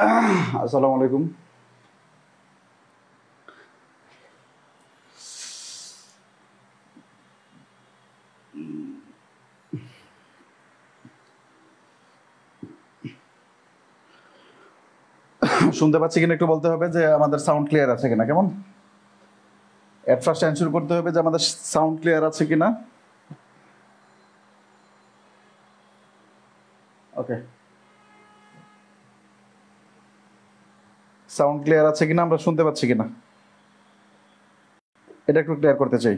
আসসালামু আলাইকুম। শুনতে পাচ্ছি কিনা একটু বলতে হবে যে আমাদের সাউন্ড ক্লিয়ার আছে কিনা। কেমন এট ফার্স্ট এনশিওর করতে হবে যে আমাদের সাউন্ড ক্লিয়ার আছে কিনা। ওকে, সাউন্ড ক্লিয়ার আছে কিনা, আমরা শুনতে পাচ্ছি কিনা, এটা একটু ক্লিয়ার করতে চাই।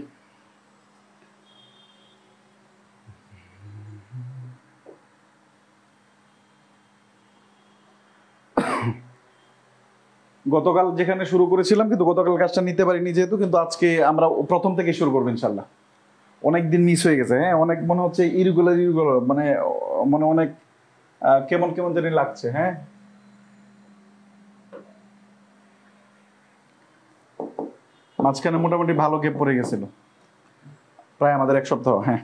গতকাল যেখানে শুরু করেছিলাম, কিন্তু গতকাল কাজটা নিতে পারিনি যেহেতু, কিন্তু আজকে আমরা প্রথম থেকে শুরু করবো ইনশাল্লাহ। অনেক দিন মিস হয়ে গেছে, হ্যাঁ, অনেক মনে হচ্ছে ইরেগুলার মানে মানে অনেক কেমন কেমন জানি লাগছে। হ্যাঁ, মাঝখানে মোটামুটি ভালো গ্যাপ পড়ে গেছিল, প্রায় আমাদের এক সপ্তাহ। হ্যাঁ,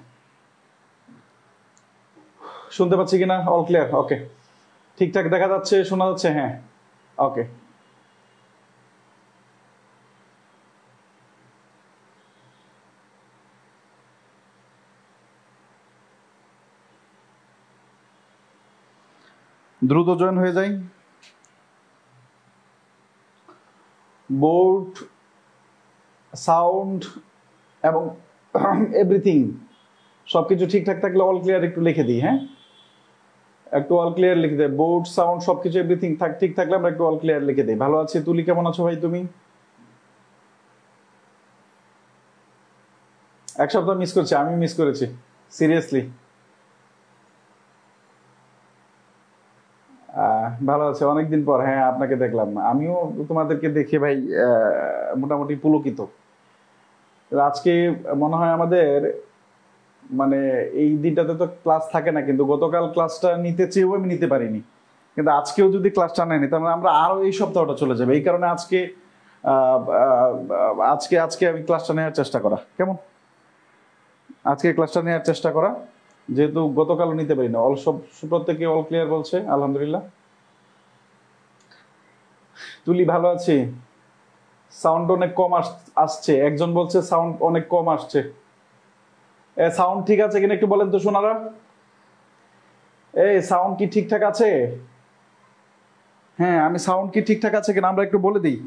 শুনতে পাচ্ছি কিনা? All clear? ওকে, ঠিকঠাক দেখা যাচ্ছে, শোনা যাচ্ছে? হ্যাঁ, ওকে। দ্রুত জয়েন হয়ে যাই। বোর্ড, সাউন্ড এবং এভরিথিং সবকিছু ঠিকঠাক থাকলে অল ক্লিয়ার একটু লিখে দিই। হ্যাঁ, একটু অল ক্লিয়ার লিখে দেয়। বোর্ড, সাউন্ড সবকিছু এভরিথিং ঠিক থাকলে আমরা একটু অল ক্লিয়ার লিখে দিই। ভালো আছি। তুলি কেমন আছো ভাই তুমি? এক সপ্তাহ মিস করছি, আমি মিস করেছি সিরিয়াসলি। ভালো আছে, অনেকদিন পর। হ্যাঁ, আপনাকে দেখলাম, আমিও তোমাদেরকে দেখে ভাই মোটামুটি পুলকিত। আজকে মনে হয় আমাদের মানে এই দিনটাতে তো ক্লাস থাকে না, কিন্তু গতকাল ক্লাসটা নিতে চেয়েও আমি নিতে পারিনি, কিন্তু আজকেও যদি ক্লাসটা নেয়নি তাহলে আমরা আরো এই সপ্তাহটা চলে যাবে। এই কারণে আজকে আজকে আজকে আমি ক্লাসটা নেওয়ার চেষ্টা করা। কেমন? আজকে ক্লাসটা নেওয়ার চেষ্টা করা, যেহেতু গতকালও নিতে পারি না। অল সব প্রত্যেকে অল ক্লিয়ার বলছে, আলহামদুলিল্লাহ। তুলি ভালো আছি। সাউন্ড অনেক কম আসছে, একজন বলছে সাউন্ড অনেক কম আসছে। সাউন্ড ঠিক আছে কিনা একটু বলেন তো শোনারা। এই সাউন্ড কি ঠিকঠাক আছে? হ্যাঁ, আমি সাউন্ড কি ঠিকঠাক আছে কিনা আমরা একটু বলে দিই।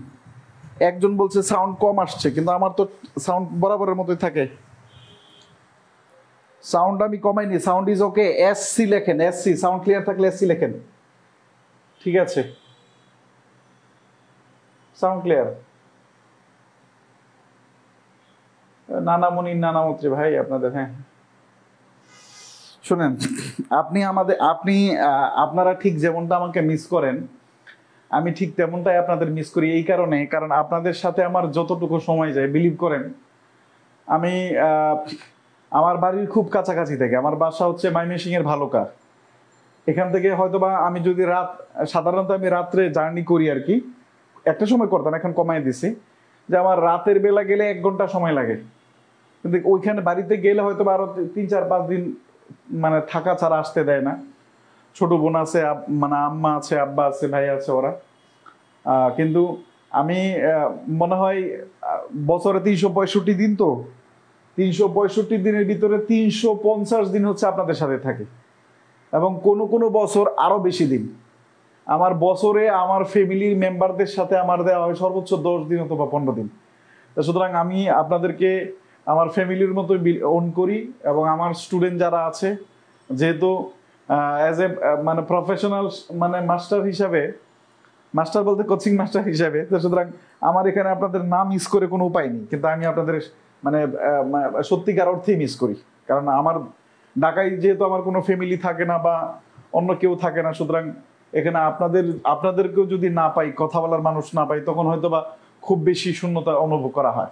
একজন বলছে সাউন্ড কম আসছে, কিন্তু আমার তো সাউন্ড বরাবরের মতোই থাকে। সাউন্ড আমি কমাইনি, সাউন্ড ইজ ওকে। এসসি লেখেন, এসসি। সাউন্ড ক্লিয়ার থাকলে এসসি লেখেন। ঠিক আছে, সাউন্ড ক্লিয়ার। নানামণি নানামত্রী ভাই আপনাদের। হ্যাঁ, শুনেন, আপনি আপনারা ঠিক যেমনটা আমাকে মিস করেন, আমি ঠিক তেমনটাই আপনাদের মিস করি। এই কারণে, কারণ আপনাদের সাথে আমার যতটুকু সময় যায়, বিলিভ করেন, আমি আমার বাড়ির খুব কাছাকাছি থেকে, আমার বাসা হচ্ছে ময়মনসিংহ এর ভালুকা। এখান থেকে হয়তোবা আমি যদি সাধারণত আমি রাত্রে জার্নি করি আর কি, একটা সময় করতাম, এখন কমাই দিছি, যে আমার রাতের বেলা গেলে 1 ঘন্টা সময় লাগে, কিন্তু ওইখানে বাড়িতে গেলে হয়তো আরো 3-4-5 দিন মানে থাকা ছাড়া আসতে দেয় না। ছোট বোন আছে, মানে আম্মা আছে, আব্বা আছে, ভাই আছে, ওরা। কিন্তু আমি মনে হয় বছরে 365 দিন, তো 365 দিনের ভিতরে 350 দিন হচ্ছে আপনাদের সাথে থাকে, এবং কোনো কোনো বছর আরো বেশি দিন। আমার বছরে আমার ফ্যামিলির মেম্বারদের সাথে আমার দেওয়া হয় সর্বোচ্চ 10 দিন অথবা 15 দিন। সুতরাং আমি আপনাদেরকে আমার ফ্যামিলির মতো ওন করি, এবং আমার স্টুডেন্ট যারা আছে, যেহেতু অ্যাজ এ মানে প্রফেশনাল মানে মাস্টার হিসাবে, মাস্টার বলতে কোচিং মাস্টার হিসাবে, তো সুতরাং আমার এখানে আপনাদের না মিস করে কোনো উপায় নেই, কিন্তু আমি আপনাদের মানে সত্যিকার অর্থেই মিস করি। কারণ আমার ঢাকায় যেহেতু আমার কোনো ফ্যামিলি থাকে না বা অন্য কেউ থাকে না, সুতরাং এখানে আপনাদেরকেও যদি না পাই, কথা বলার মানুষ না পাই, তখন হয়তো বা খুব বেশি শূন্যতা অনুভব করা হয়।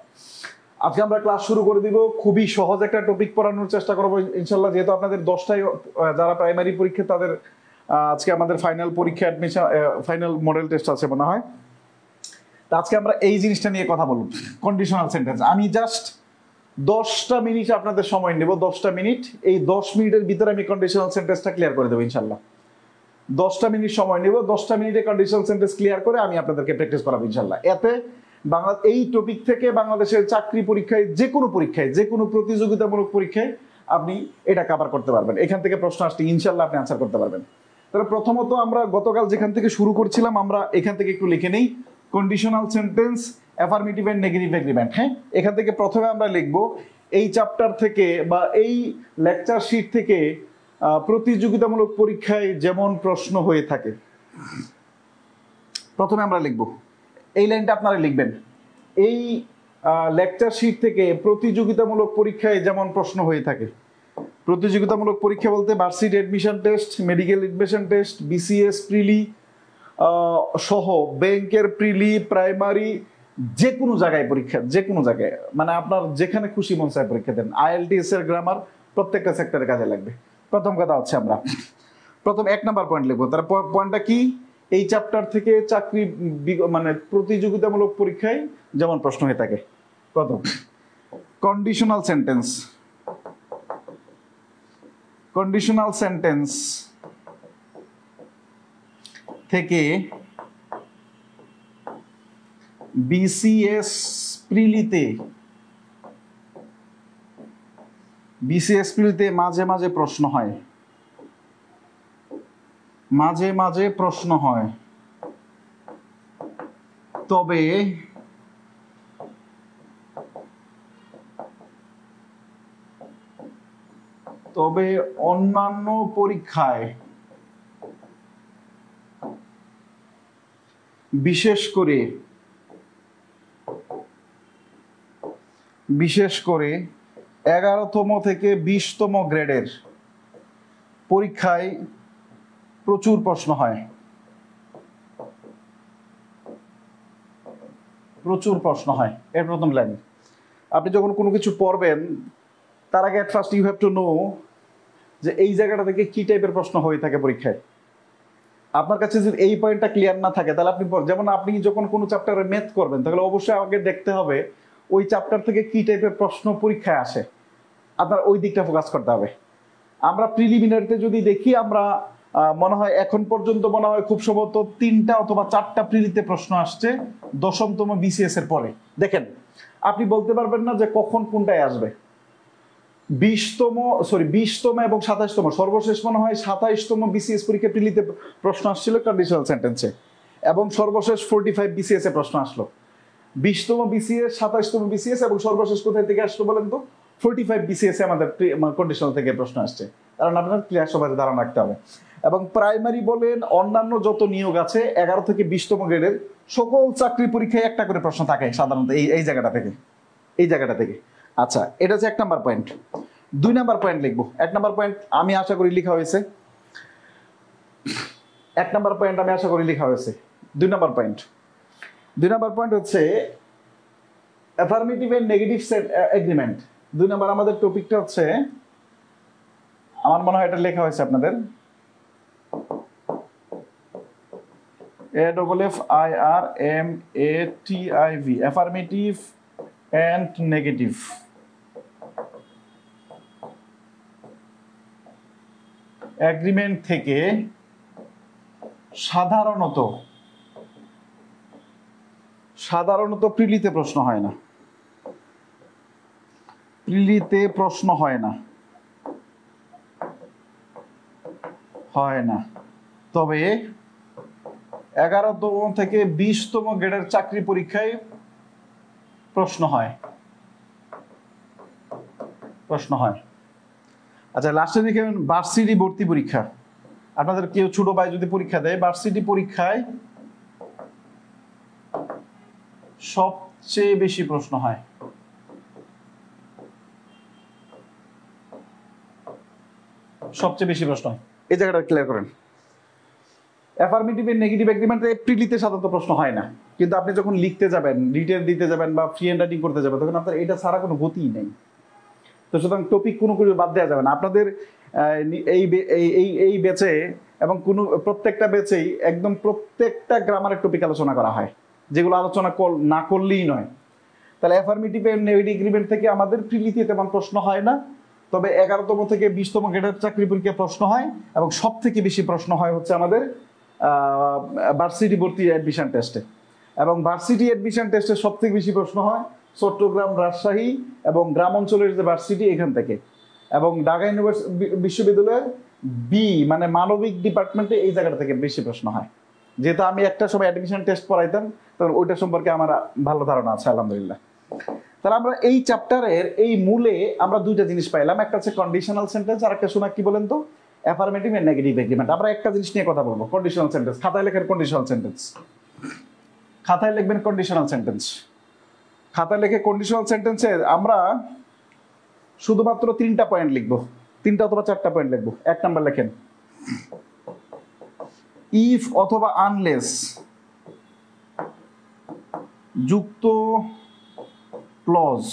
আজকে আমরা ক্লাস শুরু করে দিব। খুবই সহজ একটা টপিক পড়ানোর চেষ্টা করবো ইনশাল্লাহ, যেহেতু আপনাদের 10টায় যারা প্রাইমারি পরীক্ষা, তাদের আজকে আমাদের ফাইনাল পরীক্ষা, অ্যাডমিশন, ফাইনাল মডেল টেস্ট আছে মনে হয়। আজকে আমরা এই জিনিসটা নিয়ে কথা বলব, কন্ডিশনাল সেন্টেন্স। আমি জাস্ট 10টা মিনিট আপনাদের সময় নেব, 10টা মিনিট। এই 10 মিনিটের ভিতরে আমি কন্ডিশনাল সেন্টেন্সটা ক্লিয়ার করে দেবো ইনশাল্লাহ। 10টা মিনিট সময় নেব, 10টা মিনিটে কন্ডিশনাল সেন্টেন্স ক্লিয়ার করে আমি আপনাদেরকে প্র্যাকটিস করাবো ইনশাল্লাহ। এতে এই টপিক থেকে বাংলাদেশের চাকরি পরীক্ষায়, যে কোনো প্রতিযোগিতামূলক পরীক্ষায় আপনি এটা কভার করতে পারবেন। এখান থেকে প্রশ্ন আসলে ইনশাল্লাহ আপনি আনসার করতে পারবেন। তাহলে প্রথমত আমরা গতকাল যেখান থেকে শুরু করছিলাম, আমরা এখান থেকে একটু লিখে নেই, conditional sentence, affirmative and negative agreement. হ্যাঁ, এখান থেকে প্রথমে আমরা লিখব এই চ্যাপ্টার থেকে বা এই লেকচার শিট থেকে প্রতিযোগিতামূলক পরীক্ষায় যেমন প্রশ্ন হয়ে থাকে। প্রথমে আমরা লিখব এই লাইনটা, আপনারা লিখবেন, এই লেকচার শিট থেকে প্রতিযোগিতামূলক পরীক্ষায় যেমন প্রশ্ন হয়ে থাকে। প্রতিযোগিতামূলক পরীক্ষা বলতে varsity admission test, medical admission test, BCS prelim সহ ব্যাংকের প্রিলি, প্রাইমারি, যে কোনো জায়গায় পরীক্ষা, যে কোনো জায়গায়, মানে আপনার যেখানে খুশি মন চায় পরীক্ষা দেন। আইএলটিএস এর গ্রামার প্রত্যেকটা সেক্টরে কাজে লাগবে। প্রথম কথা হচ্ছে আমরা প্রথম 1 নাম্বার পয়েন্ট লিখবো। তার পয়েন্টটা কি? এই চ্যাপ্টার থেকে চাকরি মানে প্রতিযোগিতামূলক পরীক্ষায় যেমন প্রশ্ন হয়ে থাকে। প্রথম, কন্ডিশনাল সেন্টেন্স, কন্ডিশনাল সেন্টেন্স থেকে বিসিএস প্রিলিতে মাঝে মাঝে প্রশ্ন হয়, মাঝে মাঝে প্রশ্ন হয়, তবে অন্যান্য পরীক্ষায়, বিশেষ করে 11তম থেকে 20তম গ্রেডের পরীক্ষায় প্রচুর প্রশ্ন হয়, প্রচুর প্রশ্ন হয়। এর প্রথম লাইন। আপনি যখন কোনো কিছু পড়বেন তার আগে at first you have to know যে এই জায়গাটা থেকে কি টাইপের প্রশ্ন হয়ে থাকে পরীক্ষায়। আপনার কাছে যদি এই পয়েন্টটা ক্লিয়ার না থাকে, তাহলে আপনি যেমন আপনি যখন কোনো চ্যাপ্টারে ম্যাথ করবেন, তাহলে অবশ্যই আগে দেখতে হবে ওই চ্যাপ্টার থেকে কি টাইপের প্রশ্ন পরীক্ষায় আসে, আপনার ওই দিকটা ফোকাস করতে হবে। আমরা প্রিলিমিনারিতে যদি দেখি, আমরা মনে হয় এখন পর্যন্ত মনে হয় খুব সম্ভবত 3টা অথবা 4টা প্রিলিতে প্রশ্ন আসছে 10তম বিসিএস এর পরে। দেখেন, আপনি বলতে পারবেন না যে কখন কোনটায় আসবে। 20তম এবং 27তম, সর্বশেষ মনে হয় 27তম বিসিএস পরীক্ষা প্রিলিতে প্রশ্ন আসছিল কন্ডিশনাল সেন্টেন্সে, এবং সর্বশেষ 45 বিসিএস এ প্রশ্ন আসলো। 20তম বিসিএস, 27তম বিসিএস এবং সর্বশেষ কোথায় থেকে আসলো বলেন তো? 45 বিসিএস এ আমাদের কন্ডিশনাল থেকে প্রশ্ন আসছে। কারণ আপনার ক্লিয়ার সবাই ধারণা রাখতে হবে। এবং প্রাইমারি বলেন, অন্যান্য যত নিয়োগ আছে 11 থেকে 20তম গ্রেডের সকল চাকরি পরীক্ষায় একটা করে প্রশ্ন থাকে সাধারণত এই জায়গাটা থেকে। আচ্ছা, এটা হচ্ছে 1 নাম্বার পয়েন্ট। 2 নাম্বার পয়েন্ট লিখবো। 1 নাম্বার পয়েন্ট আমি আশা করি লেখা হয়েছে। 1 নাম্বার পয়েন্ট আমি আশা করি লেখা হয়েছে। 2 নাম্বার পয়েন্ট হচ্ছে affirmative and negative agreement. 2 number আমাদের টপিকটা হচ্ছে, আমার মনে হয় এটা লেখা হয়েছে আপনাদের, AFFIRMATIV, affirmative and negative agreement থেকে সাধারণত প্রিলিতে প্রশ্ন হয় না, তবে 11তম থেকে 20তম গ্রেডের চাকরি পরীক্ষায় প্রশ্ন হয়। আচ্ছা, লাস্টে দেখে ভার্সিটি ভর্তি পরীক্ষা। আপনাদের কেউ ছোট ভাই যদি পরীক্ষা দেয়, ভার্সিটি পরীক্ষায় সবচেয়ে বেশি প্রশ্ন হয়। এই জায়গাটা ক্লিয়ার করেন। অ্যাফার্মেটিভ এন্ড নেগেটিভ এগ্রিমেন্ট প্রিলিতে সাধারণত প্রশ্ন হয় না, কিন্তু আপনি যখন লিখতে যাবেন, রিটেন দিতে যাবেন বা ফ্রি হ্যান্ড রাইটিং করতে যাবেন, তখন আপনার এটা ছাড়া কোনো গতিই নেই। তো সুতরাং টপিক কোনো কিছু বাদ দেওয়া যাবে না। আপনাদের এই ব্যাচে এবং প্রত্যেকটা ব্যাচেই একদম প্রত্যেকটা গ্রামারের টপিক আলোচনা করা হয়, যেগুলো আলোচনা না করলেই নয়। তাহলে অ্যাফার্মেটিভ এন্ড নেগেটিভ এগ্রিমেন্ট থেকে আমাদের প্রিলিতে তেমন প্রশ্ন হয় না, তবে 11তম থেকে 20তম গ্রেডের চাকরি পরীক্ষা প্রশ্ন হয়, এবং সব থেকে বেশি প্রশ্ন হয় হচ্ছে আমাদের ভার্সিটি ভর্তি অ্যাডমিশন টেস্টে। এবং ভার্সিটি অ্যাডমিশন টেস্টে সব থেকে বেশি প্রশ্ন হয় চট্টগ্রাম, রাজশাহী এবং গ্রাম অঞ্চলের যে ভার্সিটি এখান থেকে। এবং ঢাকা বিশ্ববিদ্যালয়ের বি মানে মানবিক ডিপার্টমেন্টে এই জায়গাটা থেকে বেশি প্রশ্ন হয়। যেহেতু আমি একটা সময় অ্যাডমিশন টেস্ট পড়াইতাম, তখন ওইটা সম্পর্কে আমার ভালো ধারণা আছে আলহামদুলিল্লাহ। তাহলে আমরা এই চ্যাপ্টারের এই মূলে আমরা দুইটা জিনিস পাইলাম, একটা হচ্ছে কন্ডিশনাল সেন্টেন্স, আর একটা শোনা কি বলেন তো, অ্যাফার্মেটিভ এন্ড নেগেটিভ এগ্রিমেন্ট। আমরা একটা জিনিস নিয়ে কথা বলবো, কন্ডিশনাল সেন্টেন্স। খাতায় লেখেন কন্ডিশনাল সেন্টেন্স, খাতায় লিখবেন কন্ডিশনাল সেন্টেন্স। খাতায় লিখে কন্ডিশনাল সেন্টেন্সে আমরা শুধুমাত্র 3টা পয়েন্ট লিখবো, 3টা অথবা 4টা পয়েন্ট লিখবো। 1 নাম্বার লেখেন, ইফ অথবা আনলেস যুক্ত ক্লজ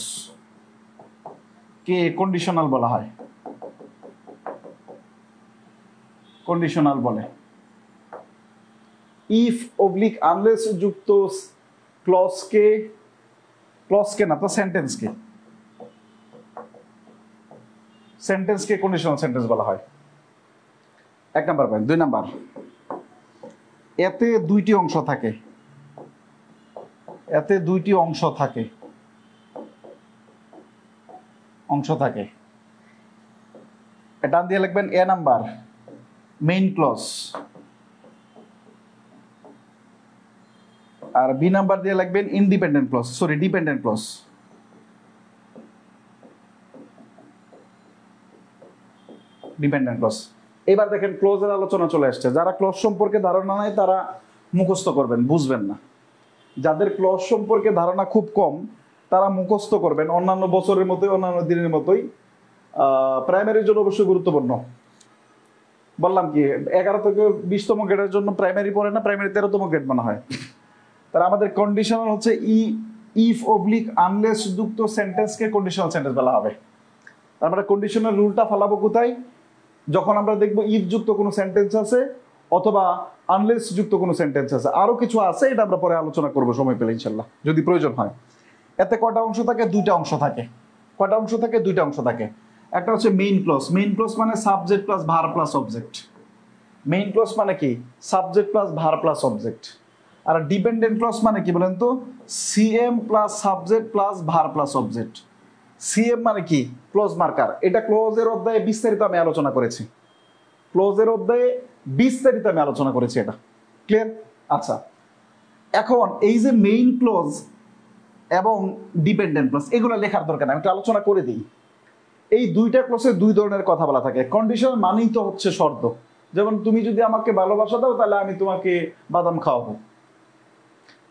কে কন্ডিশনাল বলা হয়, কন্ডিশনাল বলে। ইফ অবলিক আনলেস যুক্ত ক্লজকে, ক্লজকে না তো সেন্টেন্সকে, সেন্টেন্সকে কন্ডিশনাল সেন্টেন্স বলা হয়। 1 নাম্বার পয়েন্ট। 2 নাম্বার, এতে 2টি অংশ থাকে, এতে 2টি অংশ থাকে, অংশ থাকে। এটা দিয়ে লিখবেন এ নাম্বার মেইন ক্লজ, আর বি নাম্বার দিয়ে লিখবেন independent clause, sorry dependent clause. Dependent clause. এবার দেখেন ক্লজের আলোচনা চলে আসছে। যারা ক্লজ সম্পর্কে ধারণা নাই তারা মুখস্থ করবেন, বুঝবেন না। যাদের ক্লজ সম্পর্কে ধারণা খুব কম তারা মুখস্থ করবেন। অন্যান্য বছরের মতোই, অন্যান্য দিনের মতোই প্রাইমারির জন্য অবশ্যই গুরুত্বপূর্ণ। বললাম কি 11 থেকে 20তম গ্রেডের জন্য প্রাইমারি পড়ে না, প্রাইমারি 13তম গ্রেড মনে হয়। তারা আমাদের কন্ডিশনাল হচ্ছে ইফ অবলিক আনলেস যুক্ত সেন্টেন্সকে কন্ডিশনাল সেন্টেন্স বলা হবে। তার মানে কন্ডিশনাল রুলটা ফলাবো কোথায়? যখন আমরা দেখবো ইফ যুক্ত কোনো সেন্টেন্স আছে অথবা আনলেস যুক্ত কোনো সেন্টেন্স আছে। আরো কিছু আছে, এটা আমরা পরে আলোচনা করবো সময় পেলে ইনশাল্লাহ, যদি প্রয়োজন হয়। এতে কয়টা অংশ থাকে? 2টা অংশ থাকে। কয়টা অংশ থাকে? 2টা অংশ থাকে। একটা হচ্ছে মেইন ক্লজ। মেইন ক্লজ মানে subject plus verb plus object. Main clause মানে কি? Subject plus verb plus object. আর ডিপেন্ডেন্ট ক্লজ মানে কি বলেন তো? CM plus subject plus verb plus object. CM মানে কি? Clause marker. এটা ক্লোজের অধ্যায়ে বিস্তারিত আমি আলোচনা করেছি, ক্লোজের অধ্যায়ে বিস্তারিত আমি আলোচনা করেছি। এটা ক্লিয়ার? আচ্ছা, এখন এই যে মেইন ক্লোজ এবং ডিপেন্ডেন্ট ক্লজ এগুলো লেখার দরকার, আমি একটু আলোচনা করে দিই। এই 2টা ক্লজে 2 ধরনের কথা বলা থাকে। কন্ডিশন মানেই তো হচ্ছে শর্ত। যেমন তুমি যদি আমাকে ভালোবাসা দাও তাহলে আমি তোমাকে বাদাম খাওয়াবো।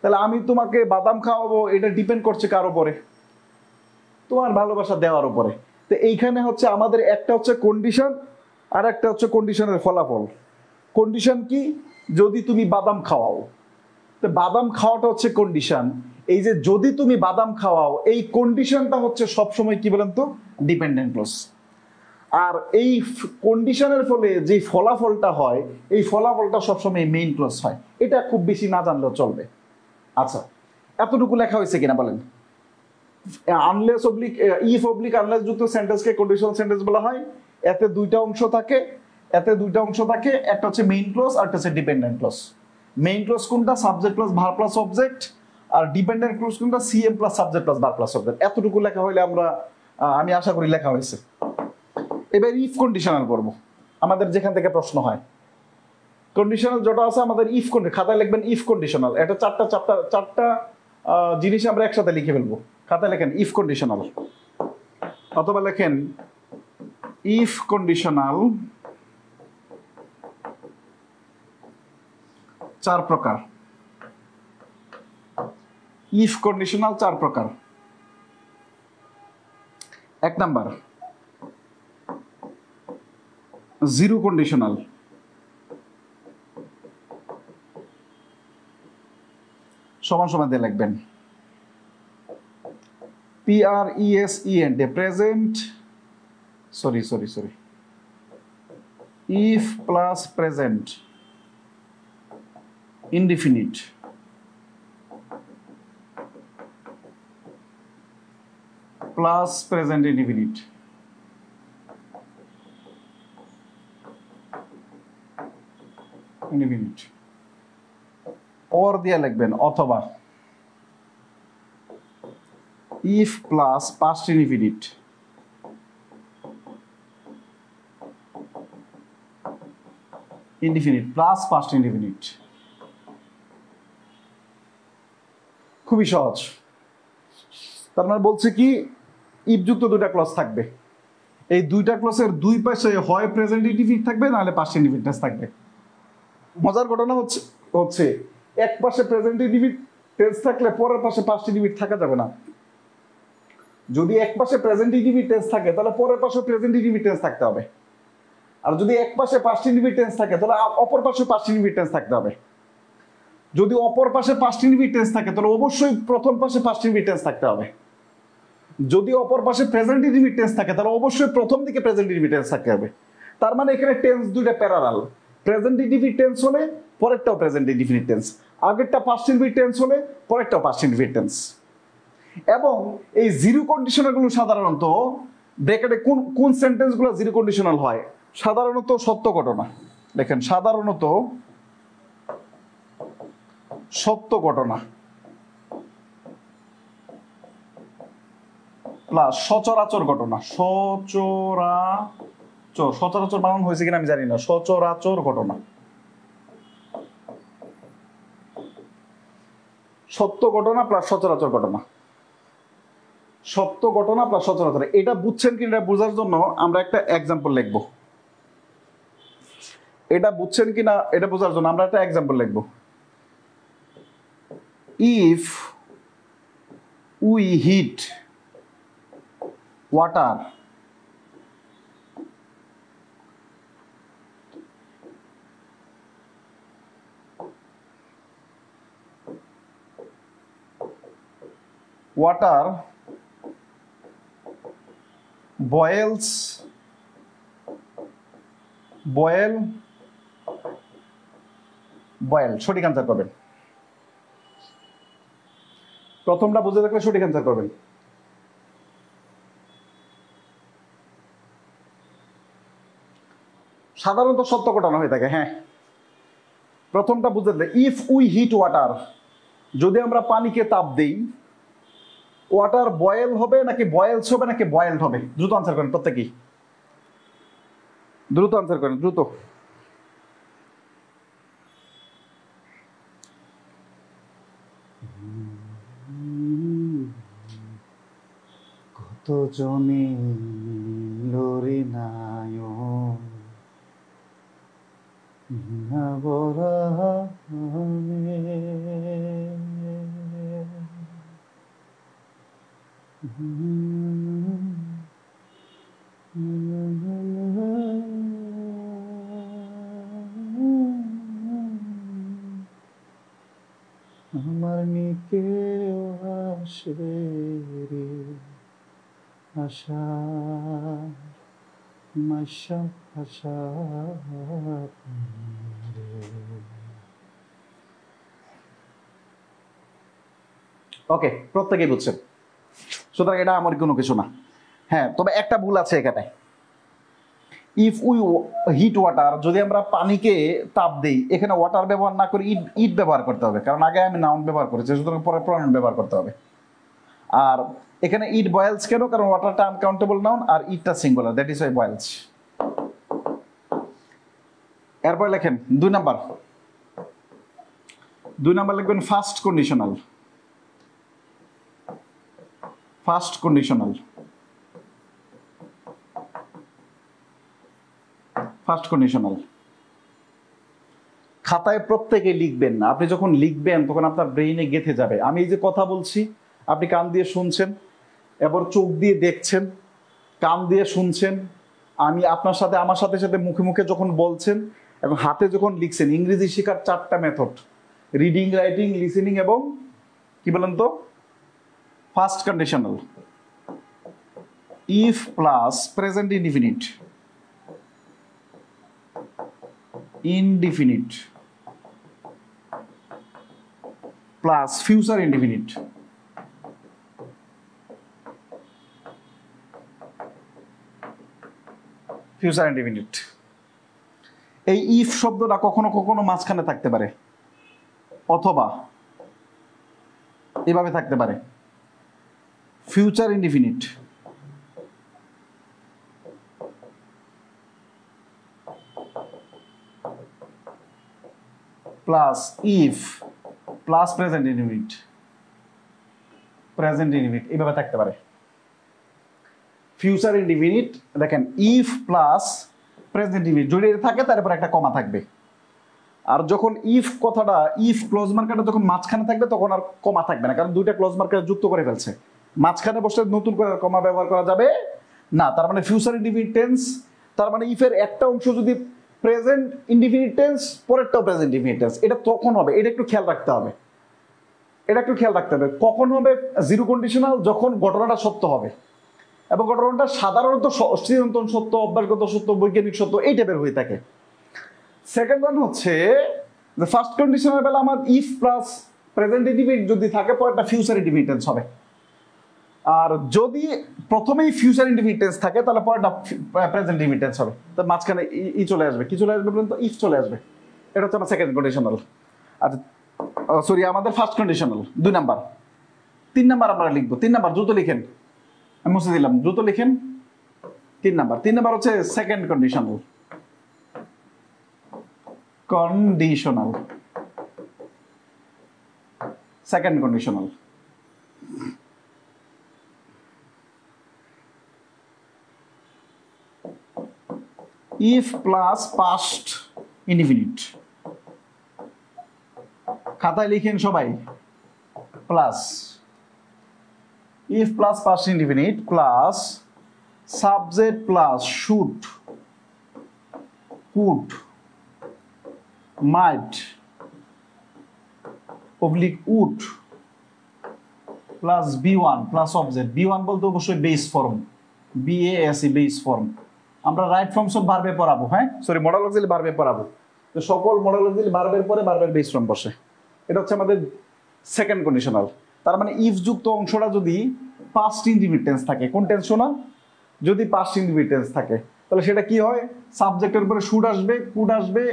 তাহলে আমি তোমাকে বাদাম খাওয়াবো, এটা ডিপেন্ড করছে কার উপরে? তোমার ভালোবাসা দেওয়ার উপরে। তো এইখানে হচ্ছে আমাদের একটা হচ্ছে কন্ডিশন আর একটা হচ্ছে কন্ডিশনের ফলাফল। কন্ডিশন কি? যদি তুমি বাদাম খাওয়াও, তো বাদাম খাওয়াটা হচ্ছে কন্ডিশন। এই যে যদি তুমি বাদাম খাওয়াও, এই কন্ডিশনটা হচ্ছে সবসময় কি বলেন তো? Dependent clause. আর এই কন্ডিশনের ফলে যে ফলাফলটা হয়, এই ফলাফলটা সবসময় মেইন ক্লজ হয়। এটা খুব বেশি না জানলেও চলবে। আচ্ছা, এতটুকু লেখা হয়েছে কিনা বলেন? Unless oblique if oblique unless যুক্ত সেন্টেন্সকে কন্ডিশনাল সেন্টেন্স বলা হয়। এতে 2টা অংশ থাকে, এতে 2টা অংশ থাকে। একটা হচ্ছে মেইন ক্লজ আর একটা হচ্ছে ডিপেন্ডেন্ট ক্লজ। মেইন ক্লজ কোনটা? Subject plus verb plus object. আর ডিপেন্ডেন্ট ক্লজ কোনটা? CM plus subject plus verb plus object. এতটুকু লেখা হইলে আমরা আমি আশা করি লেখা হয়েছে। এবার ইফ কন্ডিশনাল করব, আমাদের যেখান থেকে প্রশ্ন হয়। কন্ডিশনাল যেটা আছে আমাদের ইফ কন্ডিশনাল, খাতায় লিখবেন ইফ কন্ডিশনাল। এটা 4টা জিনিস আমরা একসাথে লিখে ফেলবো। খাতায় লেখেন ইফ কন্ডিশনাল, অথবা লেখেন ইফ কন্ডিশনাল 4 প্রকার। ইফ কন্ডিশনাল 4 প্রকার। 1 নাম্বার জিরো কন্ডিশনাল। সমান সমান দিয়ে লিখবেন PRESENT present, sorry if plus present indefinite plus present indefinite. Indefinite, or দিয়ে লিখবেন অথবা, if plus past indefinite, indefinite plus past indefinite. খুবই সহজ। তার মানে বলছে কি ইফ যুক্ত দুইটা ক্লজ থাকবে, এই দুইটা ক্লজের দুই পাশে হয় প্রেজেন্ট ইনডিফিনিট থাকবে নাহলে পাস্ট ইনডিফিনিট থাকবে। মজার ঘটনা হচ্ছে এক পাশে প্রেজেন্ট ইনডিফিনিট টেন্স থাকলে পরের পাশে পাস্ট ইনডিফিনিট থাকা যাবে না। যদি এক পাশে প্রেজেন্ট ইনডিফিনিট টেন্স থাকে তাহলে পরের পাশে প্রেজেন্ট ইনডিফিনিট টেন্স থাকতে হবে, আর যদি এক পাশে পাস্ট ইনডিফিনিট টেন্স থাকে তাহলে অপর পাশে পাস্ট ইনডিফিনিট টেন্স থাকতে হবে। যদি অপর পাশে পাস্ট ইনডিফিনিট টেন্স থাকে তাহলে অবশ্যই প্রথম পাশে পাস্ট ইনডিফিনিট টেন্স থাকতে হবে। যদি অপর পাশে প্রেজেন্ট ইনডিফিনিট টেন্স থাকে তাহলে অবশ্যই প্রথম দিকে প্রেজেন্ট ইনডিফিনিট টেন্স থাকতে হবে। তার মানে এখানে টেন্স দুইটা প্যারালাল, প্রেজেন্ট ইনডিফিনিট টেন্স হলে পরেরটাও প্রেজেন্ট ইনডিফিনিট টেন্স, আগেরটা পাস্ট ইনডিফিনিট টেন্স হলে পরেরটাও পাস্ট ইনডিফিনিট টেন্স। এবং এই জিরো কন্ডিশনাল গুলো সাধারণত ব্র্যাকেটে কোন কোন সেন্টেন্সগুলো জিরো কন্ডিশনাল হয়? সাধারণত সত্য ঘটনা। দেখেন সাধারণত সত্য ঘটনা প্লাস সচরাচর ঘটনা, সচরাচর বানান হয়েছে কিনা আমি জানি না, সচরাচর ঘটনা, সত্য ঘটনা প্লাস সচরাচর ঘটনা, সত্য ঘটনা প্লাস সচরাচর। এটা বুঝছেন কি এটা বোঝার জন্য আমরা একটা এক্সাম্পল লিখবো। এটা বুঝছেন কি না এটা বোঝার জন্য আমরা একটা এক্সাম্পল লিখবো। If we heat water boils সঠিক অ্যান্সার করবেন। প্রথমটা বুঝে থাকলে সঠিক অ্যান্সার করবেন। সাধারণত সত্য ঘটনা হয়ে থাকে। হ্যাঁ, প্রথমটা বুঝে থাকলে ইফ উই হিট ওয়াটার, যদি আমরা পানিকে তাপ দেই, ওয়াটার বয়েল হবে নাকি বয়েলস হবে নাকি বয়েলড হবে? দ্রুত আনসার করেন প্রত্যেকেই, দ্রুত আনসার করেন, দ্রুত। কত জনে লরে নায়ন না বরানে, আমার নিকে আসবে রে আশা মাশা আশা। ওকে, প্রত্যেকেই বুঝছেন, সুতরাং এটা আমার কোনো কিছু না। হ্যাঁ, তবে একটা ভুল আছে এখানে। ইফ উই হিট ওয়াটার, যদি আমরা পানিকে তাপ দেই, এখানে ওয়াটার ব্যবহার না করে ইট ব্যবহার করতে হবে, কারণ আগে আমি নাউন ব্যবহার করেছি, সুতরাং পরে প্রনাউন ব্যবহার করতে হবে। আর এখানে ইট বয়েলস কেন? কারণ ওয়াটারটা আনকাউন্টেবল নাউন আর ইটটা singular, that is why boils. এরপর লেখেন 2 নাম্বার। 2 নাম্বার লিখবেন first conditional. First conditional, first conditional খাতায় প্রত্যেকে লিখবেন না। আপনি যখন লিখবেন তখন আপনার ব্রেইনে গেঁথে যাবে। আমি এই যে কথা বলছি, আপনি কান দিয়ে শুনছেন, এবার চোখ দিয়ে দেখছেন, কান দিয়ে শুনছেন, আমি আপনার সাথে আমার সাথে সাথে মুখে মুখে যখন বলছেন এবং হাতে যখন লিখছেন। ইংরেজি শেখার 4টা মেথড: রিডিং, রাইটিং, লিসেনিং এবং কি বলেন তো first conditional. If plus present indefinite, indefinite plus future indefinite, future indefinite. এই ইফ শব্দটা কখনো কখনো মাঝখানে থাকতে পারে, অথবা এভাবে থাকতে পারে, future indefinite plus if plus present indefinite, present indefinite এইভাবে থাকতে পারে। ফিউচার ইনডিফিনিট দেখেন ইফ প্লাস প্রেজেন্ট ইনডিফিনিট যদি থাকে তারপর একটা কমা থাকবে, আর যখন ইফ কথাটা ইফ ক্লোজ মার্কারটা যখন মাঝখানে থাকবে তখন আর কমা থাকবে না, কারণ দুইটা ক্লোজ মার্কার যুক্ত করে ফেলছে, মাঝখানে বসে নতুন করে কমা ব্যবহার করা যাবে না। তার মানে ফিউচার ইনডিফিনিট টেন্স, তার মানে ইফের একটা অংশ যদি প্রেজেন্ট ইনডিফিনিট টেন্স, পরেরটাও প্রেজেন্ট ইনডিফিনিট টেন্স, এটা তখন হবে, এটা একটু খেয়াল রাখতে হবে, এটা একটু খেয়াল রাখতে হবে। কখন হবে জিরো কন্ডিশনাল? যখন ঘটনাটা সত্য হবে, এবং ঘটনাটা সাধারণত চিরন্তন সত্য, অভ্যাসগত সত্য, বৈজ্ঞানিক সত্য এই টাইপের হয়ে থাকে। সেকেন্ড ওয়ান হচ্ছে যে ফার্স্ট কন্ডিশনের বেলা আমার ইফ প্লাস প্রেজেন্ট ইনডিফিনিট যদি থাকে পরেরটা ফিউচার ইনডিফিনিট টেন্স হবে, আর যদি প্রথমেই ফিউচার ইনডিফিনিট টেন্স থাকে তাহলে পরেরটা প্রেজেন্ট ইনডিফিনিট টেন্স হবে। তো মাঝখানে ই চলে আসবে, কি চলে আসবে বলুন তো? ইফ চলে আসবে। এটা হচ্ছে আমার সেকেন্ড কন্ডিশনাল। আচ্ছা সরি, আমাদের ফার্স্ট কন্ডিশনাল 2 নাম্বার। 3 নাম্বার আমরা লিখবো। 3 নাম্বার দ্রুত লিখেন, আমি মুছে দিলাম, দ্রুত লিখেন। 3 নাম্বার, 3 নাম্বার হচ্ছে second conditional. Conditional, second conditional. If plus past indefinite, খাতায় লিখেন সবাই, plus if plus past indefinite plus subject plus should, could, might, oblique would plus বি1 প্লাস অবজেক্ট। বি1 বলতে অবশ্যই base form, B A S E base form. আমরা রাইট ফর্ম সব ভার্বে পড়াবো, হ্যাঁ সরি মডেল অক্সিলারি ভার্বে পড়াবো। তো সকল মডেল অক্সিলারি ভার্বের পরে ভার্বের বেস ফর্ম বসে। এটা হচ্ছে আমাদের সেকেন্ড কন্ডিশনাল। তার মানে ইফ যুক্ত অংশটা যদি পাস্ট ইনডিফিনিট টেন্স থাকে, কোন টেন্স শোনা? যদি পাস্ট ইনডিফিনিট টেন্স থাকে তাহলে সেটা কি হয়? সাবজেক্টের উপরে শুড আসবে, কুড আসবে,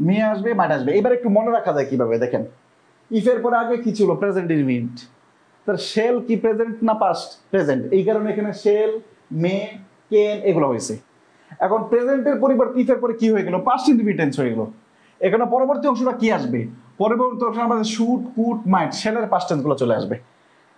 মে আসবে, মাইট আসবে। এবার একটু মনে রাখা যায় কিভাবে, দেখেন ইফের পরে আগে কি ছিল? Present indefinite. তার শেল কি প্রেজেন্ট না পাস্ট? প্রেজেন্ট। এই কারণে এখানে শেল, মে, কেন এগুলো হয়েছে। এখন প্রেজেন্টের পরিবর্তে ইফের পরে কি হয়ে গেল? পাস্ট ইনডিফিনিট টেন্স হয়ে গেল। এখানে পরবর্তী অংশটা কি আসবে? পরবর্তী অংশ আমাদের শুড, কুড, মাইট, শেলের পাস্ট টেন্স গুলো চলে আসবে।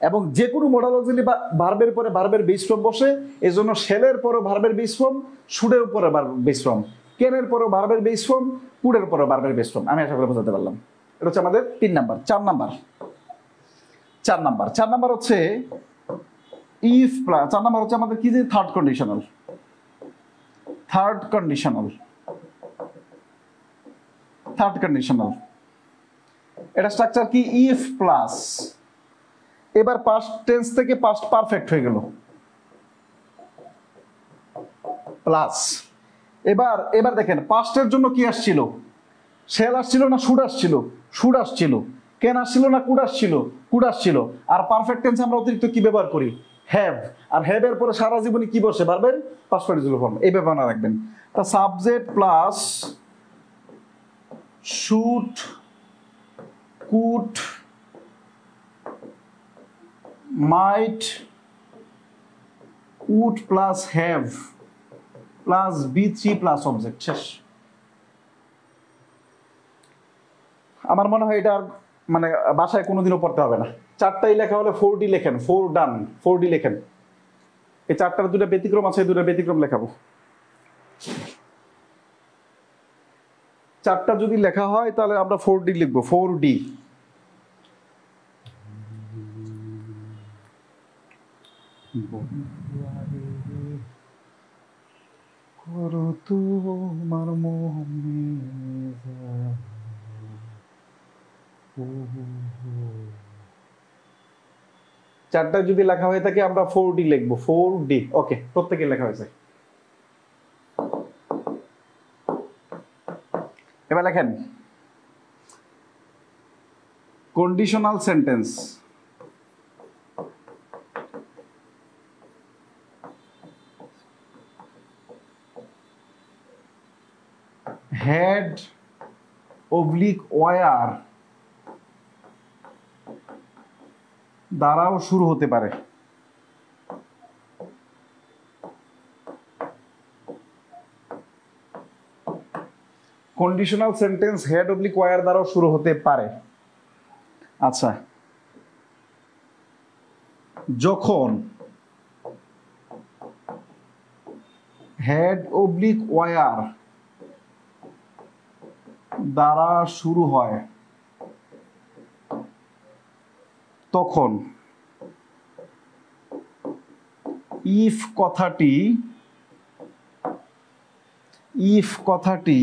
এবং যে কোনো মডেল অক্সিলারি ভার্বের পরে ভার্বের বেস ফর্ম বসে, এই জন্য শেলের পরে ভার্বের বেস ফর্ম, শুডের উপরে বেস ফর্ম, কেনের পরে ভার্বের বেস ফর্ম, কুডের পরে ভার্বের বেস ফর্ম। আমি আশা করে বোঝাতে পারলাম। এটা হচ্ছে আমাদের 3 নাম্বার। 4 নাম্বার, 4 নাম্বার, 4 নাম্বার হচ্ছে ইফ প্লাস, 4 নাম্বার হচ্ছে আমাদের কি যে third conditional. Third conditional, third conditional. এটা স্ট্রাকচার কি? ইফ প্লাস, এবার পাস্ট টেন্স থেকে পাস্ট পারফেক্ট হয়ে গেল, প্লাস এবার এবার দেখেন পাস্টের জন্য কি আসছিল? শেল আসছিল না শুড আসছিল? শুড আসছিল। কেন আসছিল না কুড আসছিল? কুড আসছিল। আর পারফেক্ট টেন্স আমরা অতিরিক্ত কি ব্যবহার করি? হ্যাভ। আর হ্যাভ এর পরে সারা জীবনে কি বসে? ভার্বের পাস্ট পার্টিসিপল ফর্ম। এই ব্যবহার রাখবেন। তা subject plus should, could, might, would plus have plus বি3 প্লাস অবজেক্ট, শেষ। আমার মনে হয় এটা মানে বাসায় কোনোদিনও পড়তে হবে না। 4টাই লেখা হলে 4D লেখেন, 4 ডান, 4D লেখেন। এই 4টার 2টা ব্যতিক্রম আছে, 2টা ব্যতিক্রম লেখাবো। 4টা যদি লেখা হয় তাহলে আমরা 4D লিখবো, 4D। করো তোমার মনে যা, 4টা যদি লেখা হয়ে থাকে আমরা 4D লিখবো, 4D। ওকে, প্রত্যেকে লেখা হয়েছে। এবার লেখেন conditional sentence. Head oblique war দ্বারাও শুরু হতে পারে। Conditional sentence head oblique war দ্বারাও শুরু হতে পারে। আচ্ছা, যখন হেড অবলিক ওয়ার দ্বারা শুরু হয় তখন ইফ কথাটি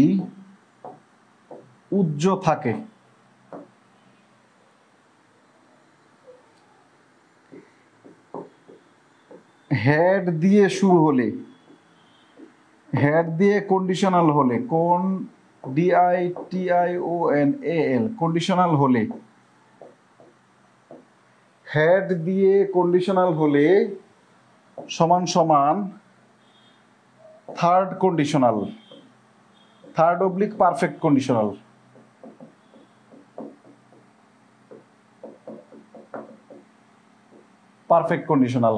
উজ্জ থাকে। হেড দিয়ে শুরু হলে, হেড দিয়ে কন্ডিশনাল হলে, কোন DITIONAL কন্ডিশনাল হলে, হেড দিয়ে কন্ডিশনাল হলে সমান সমান third conditional, third oblique perfect conditional. Perfect conditional.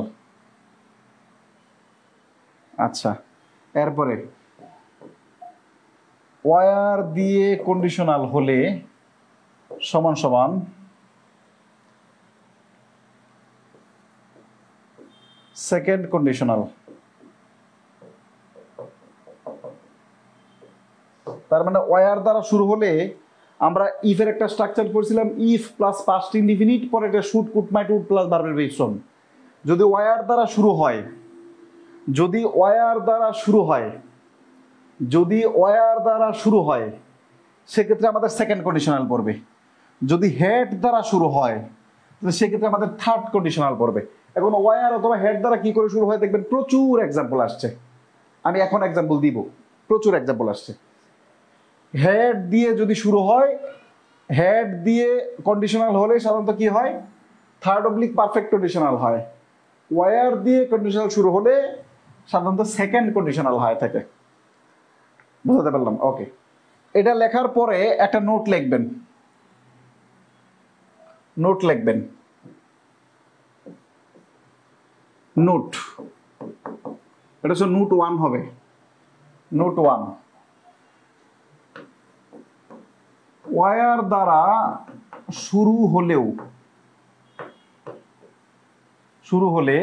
আচ্ছা, এরপরে ওয়ার দিয়ে কন্ডিশনাল হলে সমান সমান সেকেন্ড কন্ডিশনাল। তার মানে ওয়ার দ্বারা শুরু হলে আমরা ইফের একটা স্ট্রাকচার পড়ছিলাম, ইফ প্লাস পাস্ট ইনডিফিনিট, পরে এটা should could might would plus ভার্বের বেসন। যদি ওয়ার দ্বারা শুরু হয়, যদি ওয়ার দ্বারা শুরু হয়, যদি ওয়ার দ্বারা শুরু হয় সেক্ষেত্রে আমাদের সেকেন্ড কন্ডিশনাল পড়বে। যদি হেড দ্বারা শুরু হয় তাহলে সেক্ষেত্রে আমাদের থার্ড কন্ডিশনাল পড়বে। এখন ওয়ার অথবা হেড দ্বারা কি করে শুরু হয় দেখবেন প্রচুর এক্সাম্পল আসছে। আমি এখন এক্সাম্পল দিব, প্রচুর এক্সাম্পল আসছে। হেড দিয়ে যদি শুরু হয়, হেড দিয়ে কন্ডিশনাল হলে সাধারণত কি হয়, থার্ড অবলিক পারফেক্ট কন্ডিশনাল হয়। ওয়ার দিয়ে কন্ডিশনাল শুরু হলে সাধারণত সেকেন্ড কন্ডিশনাল হয় থাকে। বুঝতে পারলাম? ওকে, এটা লেখার পরে একটা নোট লিখবেন, নোট লিখবেন, নোট, এটা হচ্ছে নোট 1 হবে, নোট 1। ওয়ার দ্বারা শুরু হলে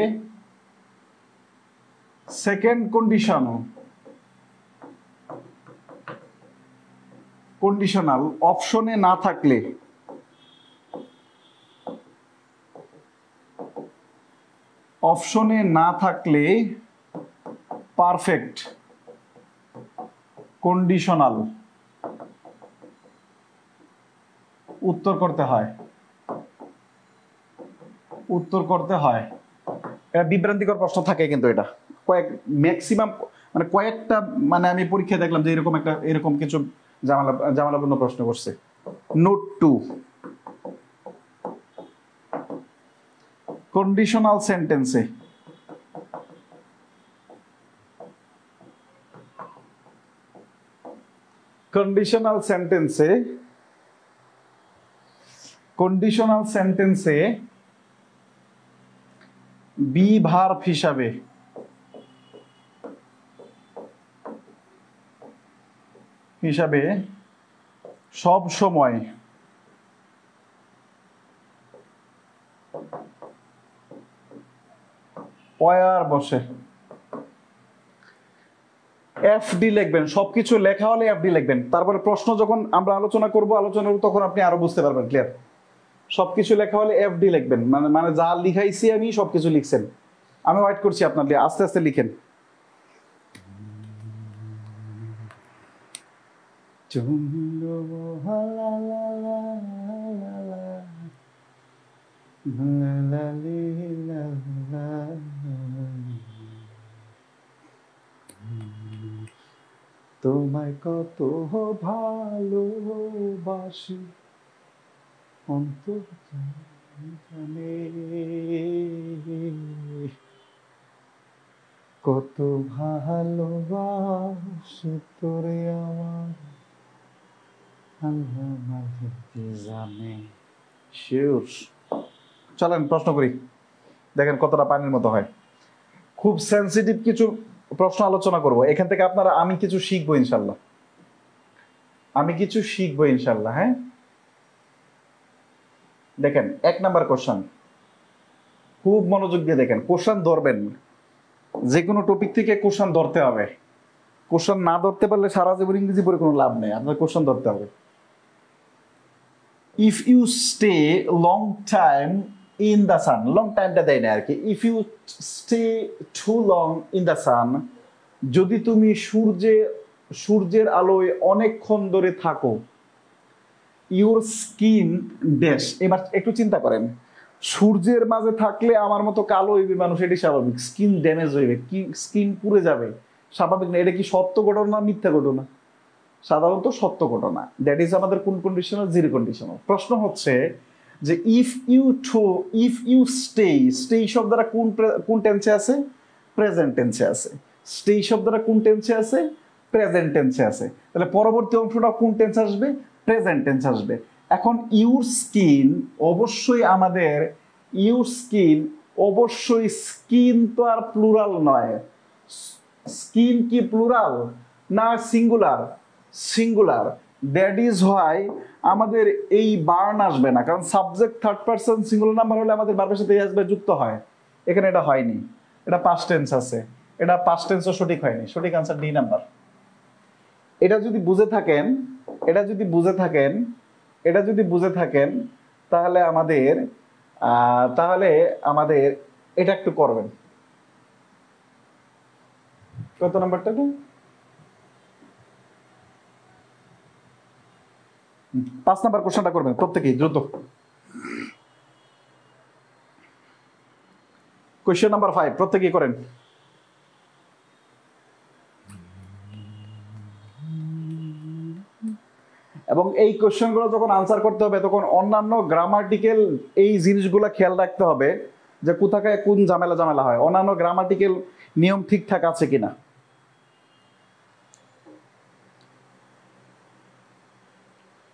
সেকেন্ড কন্ডিশনাল অপশনে না থাকলে পারফেক্ট কন্ডিশনাল উত্তর করতে হয়। এটা বিভ্রান্তিকর প্রশ্ন থাকে কিন্তু এটা ম্যাক্সিমাম মানে কয়েকটা, মানে আমি পরীক্ষায় দেখলাম যে এরকম কিছু জামালাপূর্ণ প্রশ্ন করছে। নোট 2, কন্ডিশনাল সেন্টেন্সে বি ভার্ব হিসাবে সব সময় ওয়ার বসে। FD লিখবেন, সবকিছু লেখা হলে FD লিখবেন। তারপরে প্রশ্ন যখন আমরা আলোচনা করব তখন আপনি আরো বুঝতে পারবেন ক্লিয়ার। সবকিছু লেখা হলে FD লিখবেন, মানে যা লিখাইছি আমি সবকিছু লিখছেন। আমি ওয়েট করছি আপনার, আস্তে আস্তে লিখেন। তোমায় কত ভালোবাসি অন্তর জানে, কত ভালোবাসি তোরে আমার শিওর। চলেন প্রশ্ন করি, দেখেন কতটা পানির মতো হয়। খুব সেন্সিটিভ কিছু প্রশ্ন আলোচনা করব এখান থেকে। আপনারা আমি কিছু শিখবো ইনশাল্লাহ, হ্যাঁ। দেখেন 1 নাম্বার কোশ্চেন, খুব মনোযোগ দিয়ে দেখেন। কোশ্চেন ধরবেন, যে কোনো টপিক থেকে কোশ্চেন ধরতে হবে। কোশ্চেন না ধরতে পারলে সারা জীবন ইংরেজি পড়ে কোনো লাভ নেই, আপনার কোশ্চেন ধরতে হবে। If you stay long time in the sun, long টাইমটা দেয় না আর কি। If you stay too long in the sun, যদি তুমি সূর্যের আলোয় অনেকক্ষণ ধরে থাকো, ইউর স্কিন ড্যাশ। এবার একটু চিন্তা করেন, সূর্যের মাঝে থাকলে আমার মতো কালো হইবে মানুষ, এটি স্বাভাবিক। স্কিন ড্যামেজ হইবে, কি স্কিন পুড়ে যাবে, স্বাভাবিক না। এটা কি সত্য ঘটনা মিথ্যা ঘটনা? সাধারণত সত্য ঘটনা। দ্যাট ইজ আমাদের কোন কন্ডিশনাল? Zero conditional. প্রশ্ন হচ্ছে যে ইফ ইউ স্টে শব্দটা কোন টেন্সে আছে? প্রেজেন্ট টেন্সে আছে। স্টে শব্দটা কোন টেন্সে আছে? প্রেজেন্ট টেন্সে আছে। তাহলে পরবর্তী অংশটা কোন টেন্স আসবে? প্রেজেন্ট টেন্স আসবে। এখন ইউর স্কিন, অবশ্যই আমাদের ইউর স্কিন, অবশ্যই স্কিন তো আর প্লুরাল নয়। স্কিন কি প্লুরাল না singular? Singular. That is why আমাদের এই বার্ন আসবে না, কারণ subject third person singular number হলে আমাদের ভার্বের সাথে আসবে যুক্ত হয়। এখানে এটা হয়নি, এটা পাস্ট টেন্স আছে। এটা পাস্ট টেন্সও সঠিক হয়নি, সঠিক আনসার ডি নাম্বার। এটা যদি বুঝে থাকেন তাহলে আমাদের এটা একটু করবেন। কত নাম্বারটা? 5 নাম্বার কোশ্চেনটা করবেন প্রত্যেকেই দ্রুত। কোশ্চেন নাম্বার 5 প্রত্যেকেই করেন। এবং এই কোশ্চেনগুলো যখন আনসার করতে হবে তখন অন্যান্য গ্রামাটিক্যাল এই জিনিসগুলো খেয়াল রাখতে হবে যে কোথাকায় কোন ঝামেলা হয়, অন্যান্য গ্রামাটিক্যাল নিয়ম ঠিকঠাক আছে কিনা।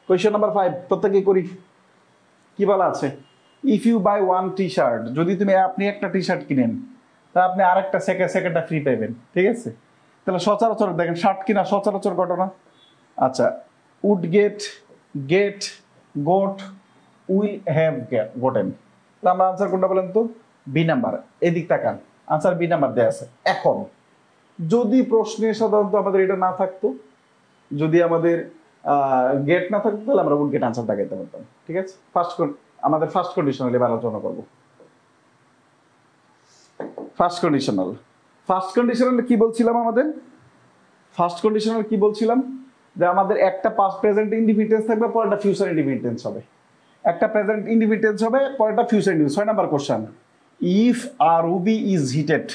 কোয়েশ্চেন নাম্বার 5 প্রত্যেকেই করি। কি বলা আছে? If you buy one T shirt, যদি আপনি একটা টি শার্ট কিনেন তা আপনি আরেকটা সেকেন্ডটা ফ্রি পাইবেন, ঠিক আছে? তাহলে সচরাচর দেখেন শার্ট কিনা সচরাচর ঘটনা। আচ্ছা, would get got will have gotten. তো আমরা আনসার কোনটা বলেন তো? B number. এদিক তাকান, আনসার বি নাম্বার দেয়া আছে। এখন যদি প্রশ্নে সাধারণত আমাদের এটা না থাকতো, যদি আমাদের গেট না থাকতো, তাহলে আমরা উড গেট আনসার দেখাইতে পারতাম, ঠিক আছে? আমাদের ফার্স্ট কন্ডিশনাল এবার আলোচনা করবো। ফার্স্ট কন্ডিশনাল কি বলছিলাম? যে আমাদের একটা পাস্ট প্রেজেন্ট ইনডিফিনিট থাকবে, পরেরটা ফিউচার ইনডিফিনিট হবে। একটা প্রেজেন্ট ইনডিফিনিট হবে, পরেরটা future indefinite. 6 number question, if a ruby is heated,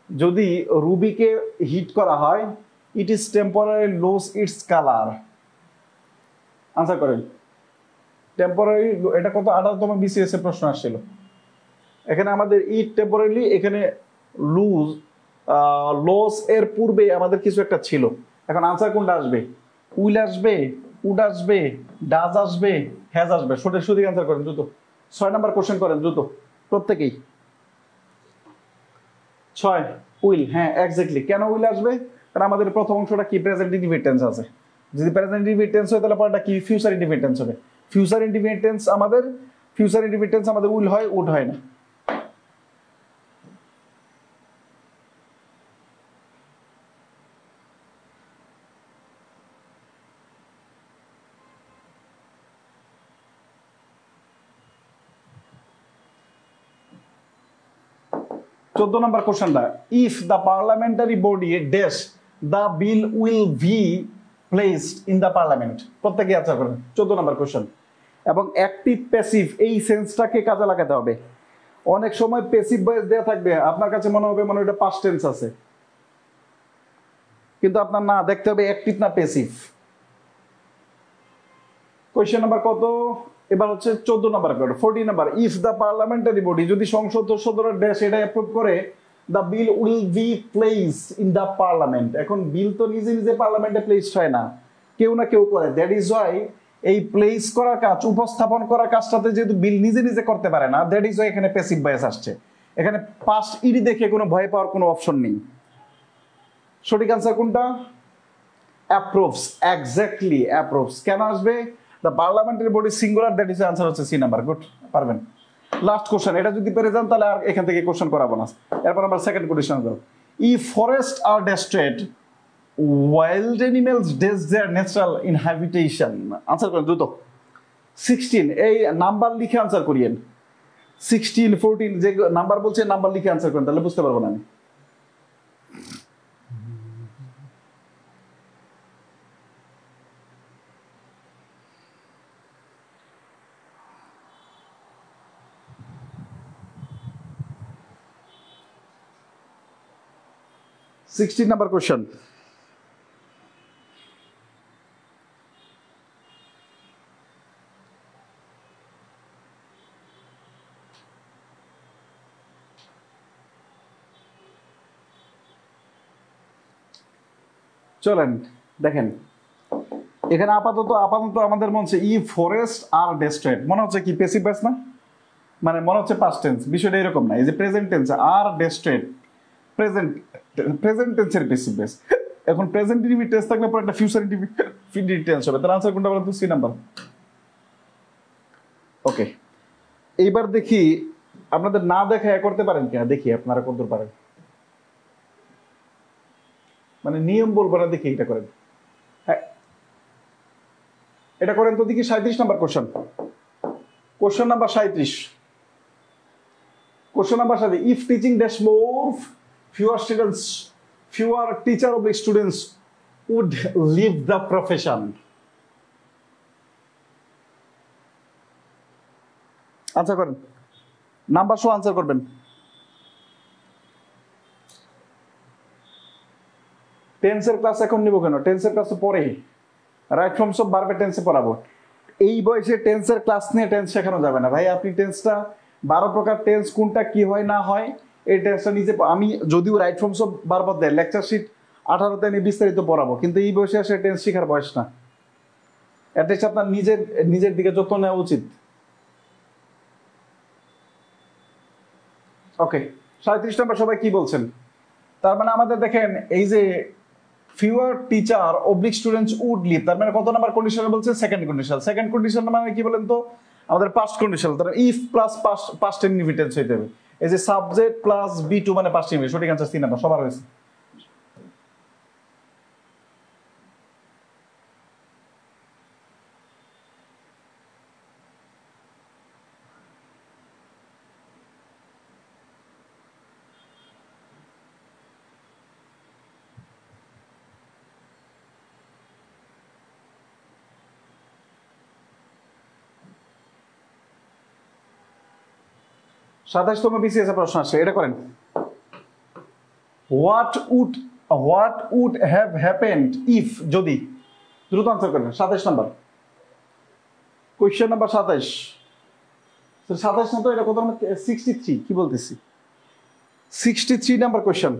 যদি রুবিকে হিট করা হয়, it is temporary lose its colour. Answer করেন। টেম্পোরারি, এটা কত 18তম বিসিএস এর প্রশ্ন আসছিল। এখানে আমাদের ইট টেম্পোরারি, এখানে লস এর পূর্বে আমাদের কিছু একটা ছিল। এখন আনসার কোনটা আসবে? উইল আসবে, উড আসবে, ডাজ আসবে, হ্যাজ আসবে? সঠিক আনসার করেন দ্রুত। 6 নাম্বার কোশ্চেন করেন দ্রুত প্রত্যেকেই। 6 উইল। হ্যাঁ এক্স্যাক্টলি। কেন উইল আসবে? কারণ আমাদের প্রথম অংশটা কি? প্রেজেন্ট ইনডিফিনিট টেন্স আছে। যদি প্রেজেন্ট ইনডিফিনিট টেন্স হয় তাহলে পরেরটা কি? ফিউচার ইনডিফিনিট টেন্স হবে। ফিউচার ইনডিফিনিট টেন্স আমাদের উইল হয়, উড হয় না। চোদ্দ নম্বর কোশ্চেনটা, if the parliamentary body dash the bill will be placed in the parliament. প্রত্যেকে আনসার করেন। 14 নম্বর কোশ্চেন। এবং অ্যাক্টিভ প্যাসিভ এই সেন্সটাকে কাজে লাগাতে হবে। অনেক সময় প্যাসিভ ভয়েস দেওয়া থাকবে, আপনার কাছে মনে হবে এটা পাস্ট টেন্স আছে, কিন্তু আপনার না, দেখতে হবে অ্যাক্টিভ না প্যাসিভ। কোয়েশ্চেন নাম্বার কত? এবার হচ্ছে 14 number. 14 number, if the parliamentary body, যদি সংসদ সদস্যরা ড্যাশ এটা অ্যাপ্রুভ করে, the bill will be placed in the parliament. এখন বিল তো নিজে নিজে পার্লামেন্টে প্লেসড হয় না, কেউ না কেউ করে। দ্যাট ইজ ওয়াই এই প্লেস করার কাজ, উপস্থাপন করার কাজটাতে যেহেতু বিল নিজে নিজে করতে পারে না, দ্যাট ইজ ওয়াই এখানে প্যাসিভ ভয়েস আসছে। এখানে পাস্ট ইডি দেখে কোনো ভয় পাওয়ার কোনো অপশন নেই। সঠিক আনসার কোনটা? Approves, exactly approves. কেন আসবে? The parliamentary body singular, that is answer হচ্ছে সি নাম্বার। গুড, পারবেন। লাস্ট কোশ্চেন, এটা যদি পেরে যান তাহলে আর এখান থেকে কোশ্চেন করাবো না। এরপর আমরা সেকেন্ড কোশ্চেন যাব। If forest are destroyed, wild animals ditch their natural inhabitation. Answer করেন দ্রুত। 16, এই নাম্বার লিখে আনসার করিয়েন। 16, 14 যে নাম্বার বলছে নাম্বার লিখে আনসার করেন, তাহলে বুঝতে পারবো না আমি। Number question. চলেন দেখেন, এখানে আপাতত আমাদের মনে হচ্ছে ই ফরেস্ট আর ডেস্ট্রয়েড, মনে হচ্ছে কি প্যাসিভ ভয়েস না? মানে মনে হচ্ছে পাস্ট টেন্স। বিষয়টা এরকম না, এই যে প্রেজেন্ট টেন্স আর ডেস্ট্রয়েড, প্রেজেন্ট টেন্সের প্যাসিভ ভয়েস। এখন প্রেজেন্ট ইনডিফিনিট টেন্স থাকলে পরে একটা ফিউচার ইনডিফিনিট টেন্স হবে। তার আনসার কোনটা বলেন তো? C number. ওকে, এইবার দেখি আপনাদের না দেখা করতে পারেন কিনা, দেখি আপনারা কতদূর পারেন। মানে নিয়ম বলবো না, দেখি এটা করেন। হ্যাঁ, এটা করেন তো দেখি। 37 number question. Question number 37। Question number 37, if teaching dash more, fewer teacher of students would leave the profession. Answer করেন, নাম্বার সহ আনসার করবেন। টেন্সের ক্লাস এখন নিব কেন? টেন্সের ক্লাস তো পরে, রাইট ফর্মস অফ ভার্বের টেন্সে পড়াবো। এই বয়সে টেন্সের ক্লাস নিয়ে টেন্স শেখানো যাবে না ভাই। আপনি টেন্সটা 12 প্রকার টেন্স কোনটা কি হয় না হয় এই টেন্সটা নিজে, আমি যদিও রাইট ফর্মস অফ ভার্ব দেয় লেকচার শিট 18তে আমি বিস্তারিত পড়াবো, কিন্তু এই বয়সে আসে টেন্স শেখার বয়স না। অ্যাটলিস্ট আপনার নিজের দিকে যত্ন নেওয়া উচিত। ওকে, 37 নম্বর সবাই কি বলছেন? তার মানে আমাদের দেখেন এই যে fewer teacher oblique students would leave, তার মানে কত নাম্বার কন্ডিশন বলছে? Second condition. সেকেন্ড কন্ডিশন মানে কি বলেন তো? আমাদের পাস্ট কন্ডিশন। তার ইফ প্লাস পাস্ট ইনডিফিনিট হইতে হবে। এই যে সাবজেক্ট প্লাস বি2 মানে পাস্ট ইনডিফিনিট। সঠিক আনসার সি নাম্বার, সবার হয়েছে। সাতাশতম বিসিএস প্রশ্ন আসছে, এটা করেন। What would have happened if, যদি। দ্রুত আনসার করেন। 27 নাম্বার কোয়েশ্চেন নাম্বার 27। 27 না তো, এটা কত নাম্বার? 63। কি বলতেছি? 63 number question.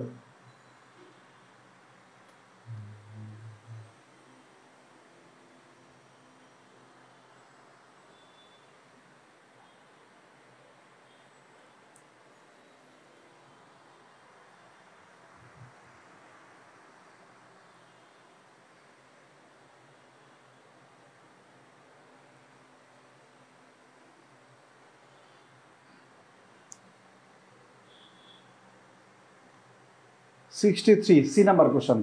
C number question.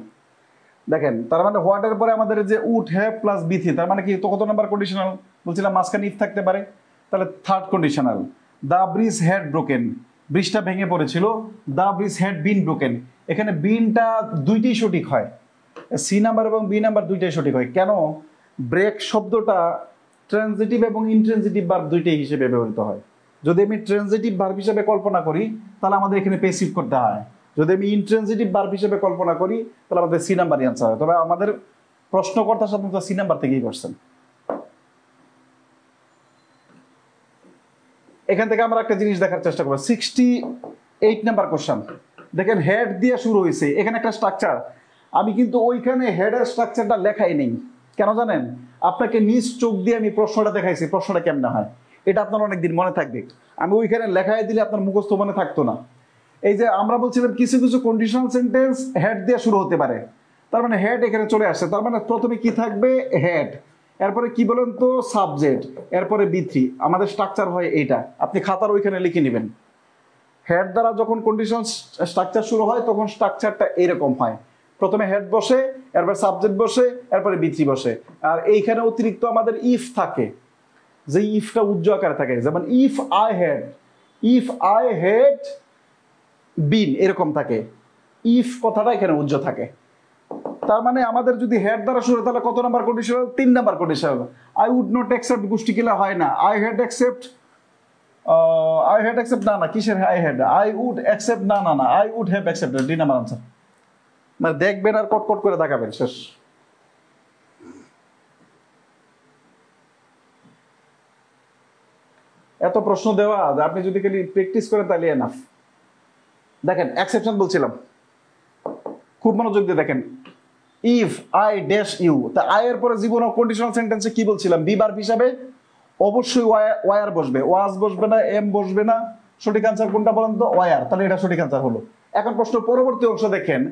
দেখেন, তার মানে হোয়াটের পরে আমাদের যে উড হ্যাভ প্লাস বিথি, তার মানে কি তো কত নাম্বার কন্ডিশনাল বলছিলাম? মাঝখানে ইফ থাকতে পারে, তাহলে third conditional. The bridge had broken, ব্রিজটা ভেঙে পড়েছিল। The bridge had been broken, এখানে বিনটা দুইটাই সঠিক হয়। সি নাম্বার এবং বি নাম্বার দুইটাই সঠিক হয়। কেন? ব্রেক শব্দটা ট্রানজিটিভ এবং ইনট্রানজিটিভ ভার্ব দুইটাই হিসেবে ব্যবহৃত হয়। যদি আমি ট্রানজিটিভ ভার্ব হিসেবে কল্পনা করি তাহলে আমাদের এখানে প্যাসিভ করতে হয়। যদি আমি ইনট্রানজিটিভ ভার্ব হিসেবে কল্পনা করি তাহলে আমাদের সি নাম্বারই আনসার হয়। তবে আমাদের প্রশ্নকর্তা সাধারণত সি নাম্বার থেকেই করছেন। এখান থেকে আমরা একটা জিনিস দেখার চেষ্টা করবো। 68 নাম্বার কোশ্চেন। দেখেন, হেড দিয়ে শুরু হয়েছে, এখানে একটা স্ট্রাকচার। আমি কিন্তু ওইখানে হেডের স্ট্রাকচারটা লেখাই নেই। কেন জানেন? আপনাকে নিজ চোখ দিয়ে আমি প্রশ্নটা দেখাইছি, প্রশ্নটা কেমনে হয়, এটা আপনার অনেকদিন মনে থাকবে। আমি ওইখানে লেখায় দিলে আপনার মুখস্থ মনে থাকতো না। এই যে আমরা বলছিলাম কিছু কিছু কন্ডিশনাল সেন্টেন্স হেড দিয়ে শুরু হতে পারে, তার মানে হেড এখানে চলে আসছে। তার মানে প্রথমে কি থাকবে? হেড, এরপরে কি বলেন তো? সাবজেক্ট, এরপরে বি3। আমাদের স্ট্রাকচার হয় এইটা, আপনি খাতার ওইখানে লিখে নেবেন। হেড দ্বারা যখন কন্ডিশন স্ট্রাকচার শুরু হয় তখন স্ট্রাকচারটা এরকম হয়, প্রথমে হেড বসে, এরপর সাবজেক্ট বসে, এরপরে বি3 বসে। আর এইখানে অতিরিক্ত আমাদের ইফ থাকে, যে ইফটা উজ্জ্ব আকারে থাকে, যেমন ইফ আই হ্যাড বিন, এরকম থাকে। ইফ কথাটা এখানে উজ্জ্ব থাকে। তার মানে আমাদের যদি হেড দ্বারা শুরু হয় তাহলে কত number conditional? 3 number conditional. I would not accept গোষ্ঠী কিলা হয় না, আই হ্যাড অ্যাকসেপ্ট, না কিসের আই উড অ্যাকসেপ্ট, না I would have accepted, 3 number answer. মানে দেখবেন আর কট করে দেখাবেন, শেষ। এত প্রশ্ন দেওয়া, আপনি যদি খালি প্র্যাকটিস করেন তাহলে এনাফ। দেখেন এক্সেপশন বলছিলাম, খুব মনোযোগ দিয়ে দেখেন। ইফ আই ড্যাশ ইউ, তা আই এর পরে জীবন কন্ডিশনাল সেন্টেন্সে কি বলছিলাম? বি ভার্ব হিসাবে অবশ্যই ওয়ার বসবে, ওয়াজ বসবে না, এম বসবে না। সঠিক আনসার কোনটা বলেন তো? ওয়ার। তাহলে এটা সঠিক আনসার হলো। এখন প্রশ্ন পরবর্তী অংশ দেখেন,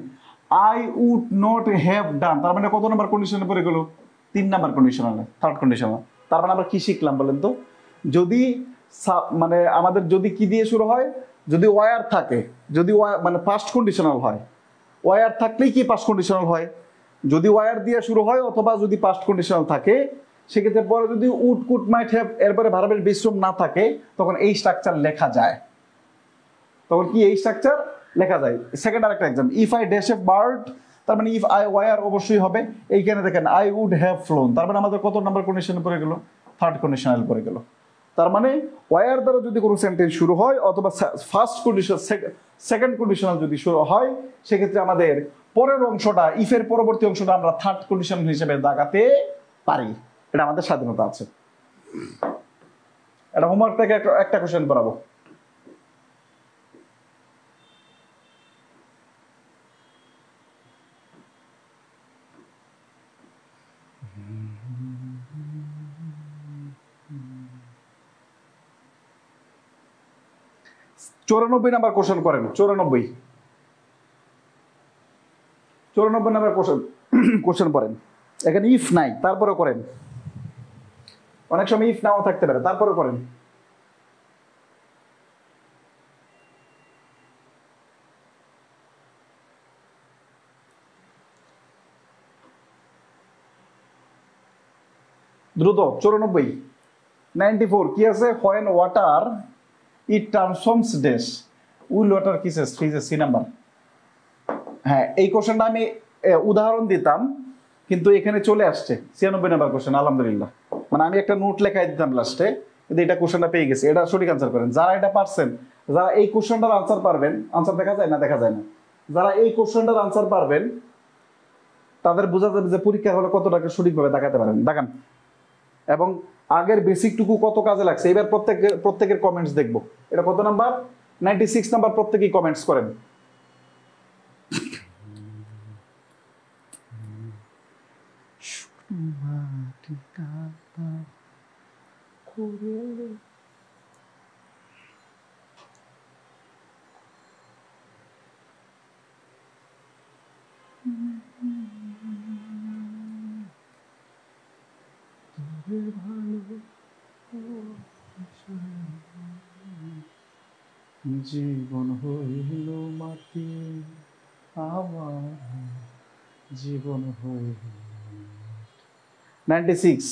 I would not have done, তার মানে কত নাম্বার কন্ডিশনে পড়ে গেল? 3 নাম্বার কন্ডিশনাল, থার্ড কন্ডিশনাল। তার মানে আমরা কি শিখলাম বলেন তো? যদি মানে আমাদের যদি কি দিয়ে শুরু হয়, যদি ওয়ার থাকে, যদি মানে পাস্ট কন্ডিশনাল হয়, ওয়ার থাকলেই কি পাস্ট কন্ডিশনাল হয়। যদি ওয়ার দিয়ে শুরু হয় অথবা যদি পাস্ট কন্ডিশনাল থাকে, সেক্ষেত্রে পরে যদি উড কুড মাইট হ্যাভ এরপরে ভার্বের বিশ্রম না থাকে, তখন এই স্ট্রাকচার লেখা যায়। তখন কি এই স্ট্রাকচার লেখা যায়। সেকেন্ড আরেকটা example, if I dash a bird, তার মানে ইফ আই ওয়ার অবশ্যই হবে। এইখানে দেখেন আই উড হ্যাভ ফ্লোন, তার মানে আমাদের কত নাম্বার কন্ডিশনে পড়ে গেল? থার্ড কন্ডিশনাল পড়ে গেল। তার মানে ওয়ার দ্বারা যদি কোনো সেন্টেন্স শুরু হয় অথবা ফার্স্ট কন্ডিশন সেকেন্ড কন্ডিশনাল যদি শুরু হয়, সেক্ষেত্রে আমাদের পরের অংশটা, ইফের পরবর্তী অংশটা আমরা থার্ড কন্ডিশন হিসেবে দাগাতে পারি। এটা আমাদের স্বাধীনতা আছে। এটা হোমওয়ার্ক থেকে একটা কোশ্চেন করাবো। চৌরানব্বই নাম্বার কোশ্চেন করেন। 94 নাম্বার কোশ্চেন করেন। এখানে ইফ নাই, তারপরে করেন। অনেক সময় ইফ নাও থাকতে পারে, তারপরে করেন। দ্রুত 94 কি আছে? When water it transforms dash, will water kisses freezes, C number. হ্যাঁ, এই কোশ্চেনটা আমি উদাহরণ দিতাম, কিন্তু এখানে চলে আসছে 96 নাম্বার কোশ্চেন, আলহামদুলিল্লাহ। মানে আমি একটা নোট লেখাই দিতাম লাস্টে, কিন্তু এটা কোশ্চেনটা পেয়ে গেছি। এটা সঠিক আনসার করেন যারা এটা পারছেন। যারা এই কোশ্চেনটার আনসার পারবেন, আনসার দেখা যায় না, দেখা যায় না। যারা এই কোশ্চেনটার আনসার পারবেন তাদের বোঝা যাবে যে পরীক্ষা হলে কতটাকে সঠিকভাবে দেখাতে পারেন। দেখান, এবং আগের বেসিকটুকু কত কাজে লাগছে। এবার প্রত্যেকের কমেন্টস দেখবো। এটা কত নাম্বার? 96 নাম্বার। প্রত্যেকেই কমেন্টস করেন। জীবন হইল মাটি, আমার জীবন হইল। 96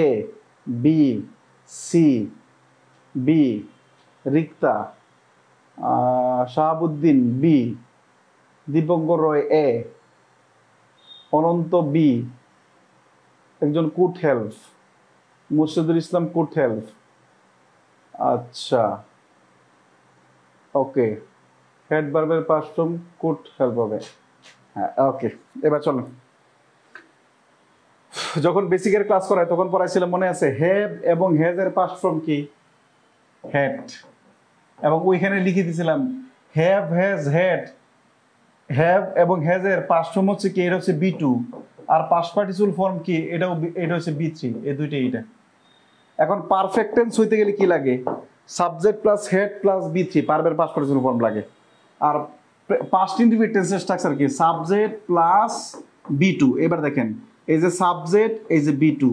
A B C B, Rikta, Shahabuddin B, Dipankar Roy A, Ananta B, একজন could help, Murshidul Islam could help. আচ্ছা, ওকে, হেড ভার্বের পাস্ট ফর্ম কুড হেল্প হবে। হ্যাঁ, ওকে। এবার চলুন, যখন বেসিকের ক্লাস করায় তখন পড়াইছিলাম, মনে আছে? হ্যাভ এবং হ্যাজ এর পাস্ট ফর্ম কি? হ্যাড। এবং ওইখানে লিখে দিয়েছিলাম হ্যাভ হ্যাজ হ্যাড হ্যাভ এবং হ্যাজের পাস্ট ফর্ম হচ্ছে কি, এটা হচ্ছে বি2, আর পাস্ট পার্টিসিপল ফর্ম কি, এটা হচ্ছে বি3, এই দুইটাই এটা। এখন পারফেক্ট টেন্স হইতে গেলে কি লাগে, সাবজেক্ট প্লাস হেড প্লাস বি3, পারবের পাস্ট পার্টিসিপল ফর্ম লাগে। আর পাস্ট ইনডিফিনিট টেন্সের স্ট্রাকচার কি, সাবজেক্ট প্লাস বি2। এবার দেখেন এই যে সাবজেক্ট, এই যে বি2,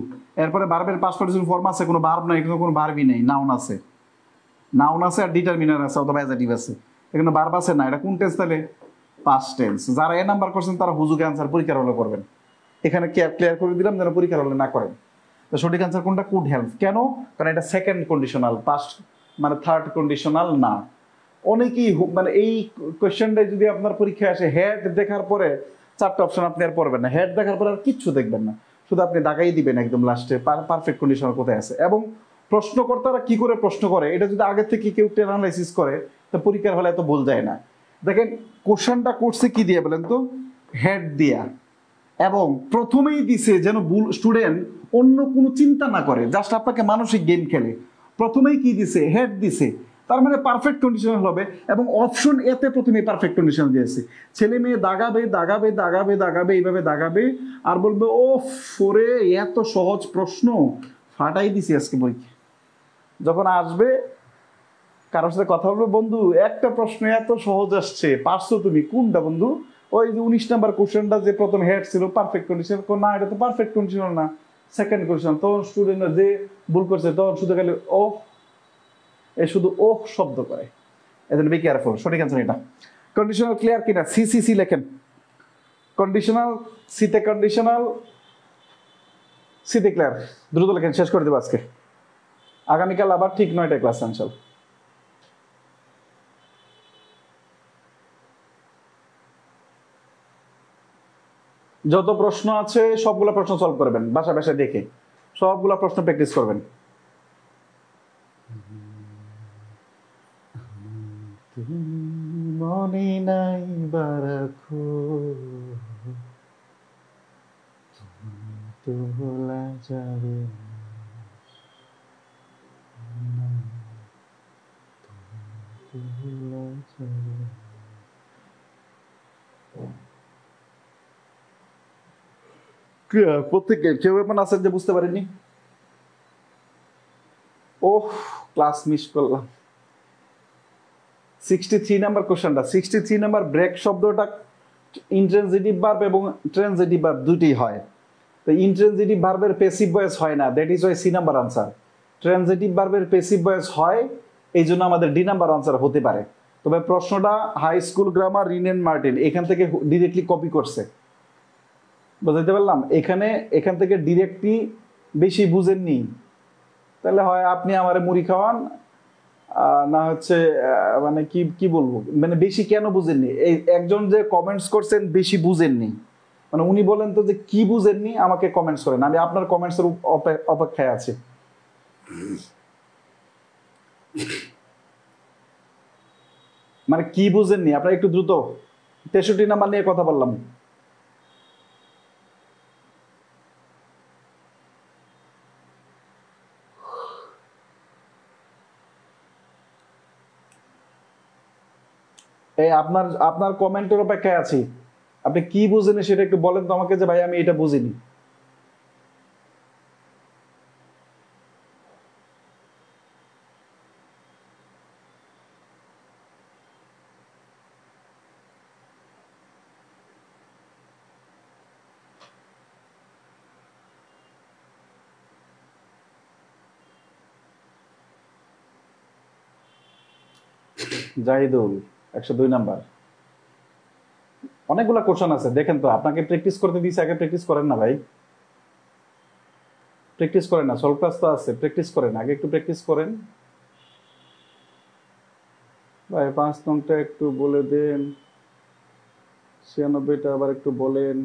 এরপরে ভার্বের পাস্ট পার্টিসিপল ফর্ম আছে, কোনো ভার্ব নাই, এখানে কোনো ভার্বই নেই, নাউন আছে, নাউন আছে আর ডিটারমিনার আছে অথবা অ্যাডজেক্টিভ আছে, এখানে ভার্ব আছে না। এটা কোন টেন্স তাহলে, পাস্ট টেন্স। যারা এ নাম্বার করছেন তারা হুজুগে আনসার পরীক্ষার হলে করবেন, এখানে ক্লিয়ার করে দিলাম যেন পরীক্ষার হলে না করেন। তো সঠিক আনসার কোনটা, কুড হেল্প। কেন, কারণ এটা সেকেন্ড কন্ডিশনাল, পাস্ট মানে থার্ড কন্ডিশনাল না। অনেকেই মানে এই কোয়েশ্চেনটাই যদি আপনার পরীক্ষায় আসে, হেড দেখার পরে চারটা অপশন আপনি আর পড়বেন না, হেড দেখার পরে আর কিচ্ছু দেখবেন না, শুধু আপনি দাগাই দিবেন একদম লাস্টে পারফেক্ট কন্ডিশনাল কোথায় আছে। এবং প্রশ্নকর্তারা কি করে প্রশ্ন করে, এটা যদি আগে থেকে কেউ অ্যানালাইসিস করে তো পরীক্ষার হলে এত ভুল যায় না। দেখেন কোশ্চেনটা করছে কি দিয়ে বলেন তো, হেড দিয়া, এবং প্রথমেই দিছে যেন স্টুডেন্ট অন্য কোনো চিন্তা না করে, জাস্ট আপনাকে মানসিক গেম খেলে। প্রথমেই কি দিছে, হেড দিছে, তার মানে পারফেক্ট কন্ডিশনাল হবে। এবং অপশন এতে প্রথমে পারফেক্ট কন্ডিশনাল দিয়েছে, ছেলে মেয়ে দাগাবে দাগাবে দাগাবে দাগাবে এইভাবে দাগাবে, আর বলবে ও ফোরে এত সহজ প্রশ্ন, ফাটাই দিছি আজকে পরীক্ষা। যখন আসবে কারোর সাথে কথা বলবে, বন্ধু একটা প্রশ্ন এত সহজ আসছে, পারছো তুমি, কোনটা বন্ধু, ওই যে 19 নাম্বার কোশ্চেনটা যে প্রথম হেড ছিল পারফেক্ট কন্ডিশন, না এটা তো পারফেক্ট কন্ডিশন না, সেকেন্ড কন্ডিশন। তখন স্টুডেন্টরা যে ভুল করছে তখন শুধু খালি ও, এ শুধু ও শব্দ করে, এজন্য বি কেয়ারফুল। সঠিক অ্যান্সার এটা। কন্ডিশনাল ক্লিয়ার কিনা, সি লেখেন, কন্ডিশনাল সিতে, কন্ডিশনাল সিতে ক্লিয়ার, দ্রুত লেখেন, শেষ করে দেবো আজকে। আগামীকাল আবার ঠিক 9টায় ক্লাস আনসাল। যত প্রশ্ন আছে সবগুলো প্রশ্ন সলভ করবেন, বাসা বাসায় দেখে সবগুলো প্রশ্ন প্র্যাকটিস করবেন। মনে নাই বারাখো তো ভোলা যাবে না, ভোলা যাবে। প্রত্যেকে কেউ এমন আছেন যে বুঝতে পারেননি, ওহ ক্লাস মিস করলাম। 63 নাম্বার কোশ্চেনটা, 63 নাম্বার ব্রেক শব্দটা ইন্ট্রানজিটিভ ভার্ব এবং ট্রানজিটিভ ভার্ব দুইটাই হয়। তো ইন্ট্রানজিটিভ ভার্বের প্যাসিভ ভয়েস হয় না, that is Y C number answer. Transitive ভার্বের প্যাসিভ ভয়েস হয়, এই জন্য আমাদের ডি নাম্বার আনসার হতে পারে। তবে প্রশ্নটা হাই স্কুল গ্রামার রিনেন মার্টিন এখান থেকে ডিরেক্টলি কপি করছে, বুঝতে পারলাম। এখান থেকে ডিরেক্টলি বেশি বুঝেননি, তাহলে হয় আপনি আমারে মুড়ি খাওয়ান, না হচ্ছে মানে কি বলবো, মানে বেশি কেন বুঝেননি। এই একজন যে কমেন্টস করছেন বেশি বুঝেননি, মানে উনি বলেন তো যে কি বুঝেননি, আমাকে কমেন্টস করেন, আমি আপনার কমেন্টস এর অপেক্ষায় আছি। মানে কি বুঝেননি আপনারা একটু দ্রুত। 63 নাম্বার নিয়ে কথা বললাম। এই আপনার কমেন্টের অপেক্ষায় আছি, আপনি কি বুঝেন সেটা একটু বলেন তো আমাকে, যে ভাই আমি এটা বুঝিনি। জাহিদুল 102 নাম্বার। অনেকগুলা কোশ্চেন আছে, দেখেন তো, আপনাকে প্র্যাকটিস করতে দিয়েছে, আগে প্র্যাকটিস করেন না ভাই, প্র্যাকটিস করেন না, সলভ ক্লাস তো আছে, প্র্যাকটিস করেন, আগে একটু প্র্যাকটিস করেন ভাই। 5 নংটা একটু বলে দেন, 96টা আবার একটু বলেন,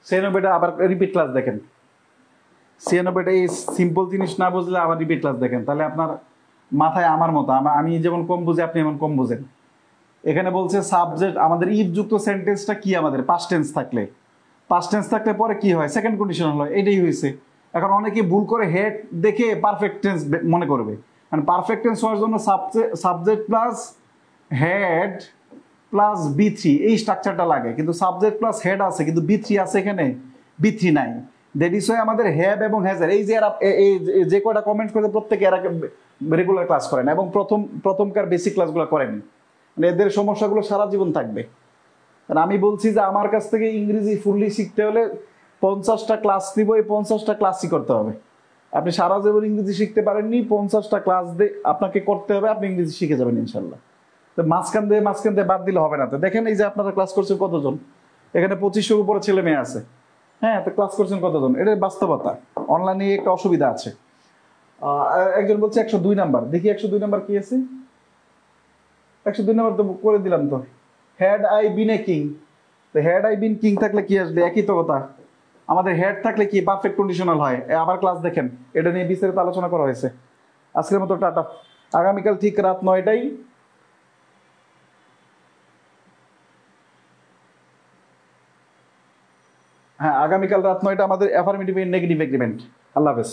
96টা আবার রিপিট ক্লাস দেখেন। 96টা এই সিম্পল জিনিস না বুঝলে আবার রিপিট ক্লাস দেখেন, তাহলে আপনার মাথায় আমার মতো, আমি যেমন কম বুঝি আপনি এমন কম বুঝেন। এখানে বলছে সাবজেক্ট, আমাদের ইফ যুক্ত সেন্টেন্সটা কি, আমাদের পাস্ট টেন্স থাকলে, পাস্ট টেন্স থাকলে পরে কি হয়, সেকেন্ড কন্ডিশনাল হয়, এটাই হয়েছে। এখন অনেকে ভুল করে হেড দেখে পারফেক্ট টেন্স মনে করবে, মানে পারফেক্ট টেন্স হওয়ার জন্য সাবজেক্ট প্লাস হেড প্লাস বি3 এই স্ট্রাকচারটা লাগে, কিন্তু সাবজেক্ট প্লাস হেড আছে কিন্তু বি3 আছে এখানে, বি3 নাই। দ্যাট ইজ ওয়াই আমাদের হ্যাভ এবং হ্যাজার, এই যে এরা যে কয়টা কমেন্ট করে প্রত্যেকে এরা রেগুলার ক্লাস করেন এবং প্রথমকার বেসিক ক্লাসগুলো করেনি, মানে এদের সমস্যাগুলো সারা জীবন থাকবে। আর আমি বলছি যে আমার কাছ থেকে ইংরেজি ফুললি শিখতে হলে 50টা ক্লাস নিব, এই 50টা ক্লাসই করতে হবে। আপনি সারা জীবন ইংরেজি শিখতে পারেননি, 50টা ক্লাস দিয়ে আপনাকে করতে হবে, আপনি ইংরেজি শিখে যাবেন ইনশাল্লাহ। তো মাঝখান দিয়ে বাদ দিলে হবে না। তো দেখেন এই যে আপনারা ক্লাস করছেন কতজন, এখানে 2500 উপরে ছেলে মেয়ে আছে। হ্যাঁ, তো ক্লাস করছেন কতজন, এটা বাস্তবতা। অনলাইনে একটা অসুবিধা আছে। একজন বলছে 102 নাম্বার, দেখি 102 নাম্বার কি আছে। 102 নাম্বার তো করে দিলাম তো, had I been a king. তো হ্যাড আই বিন কিং থাকলে কি আসবে, একই তো কথা। আমাদের হেড থাকলে কি পারফেক্ট কন্ডিশনাল হয়। আবার ক্লাস দেখেন, এটা নিয়ে বিস্তারিত আলোচনা করা হয়েছে। আজকের মতো টাটা, আগামীকাল ঠিক রাত 9টায়। হ্যাঁ, আগামীকাল রাত 9টা আমাদের অ্যাফার্মেটিভ নেগেটিভ এগ্রিমেন্ট। আল্লাহ হাফেজ।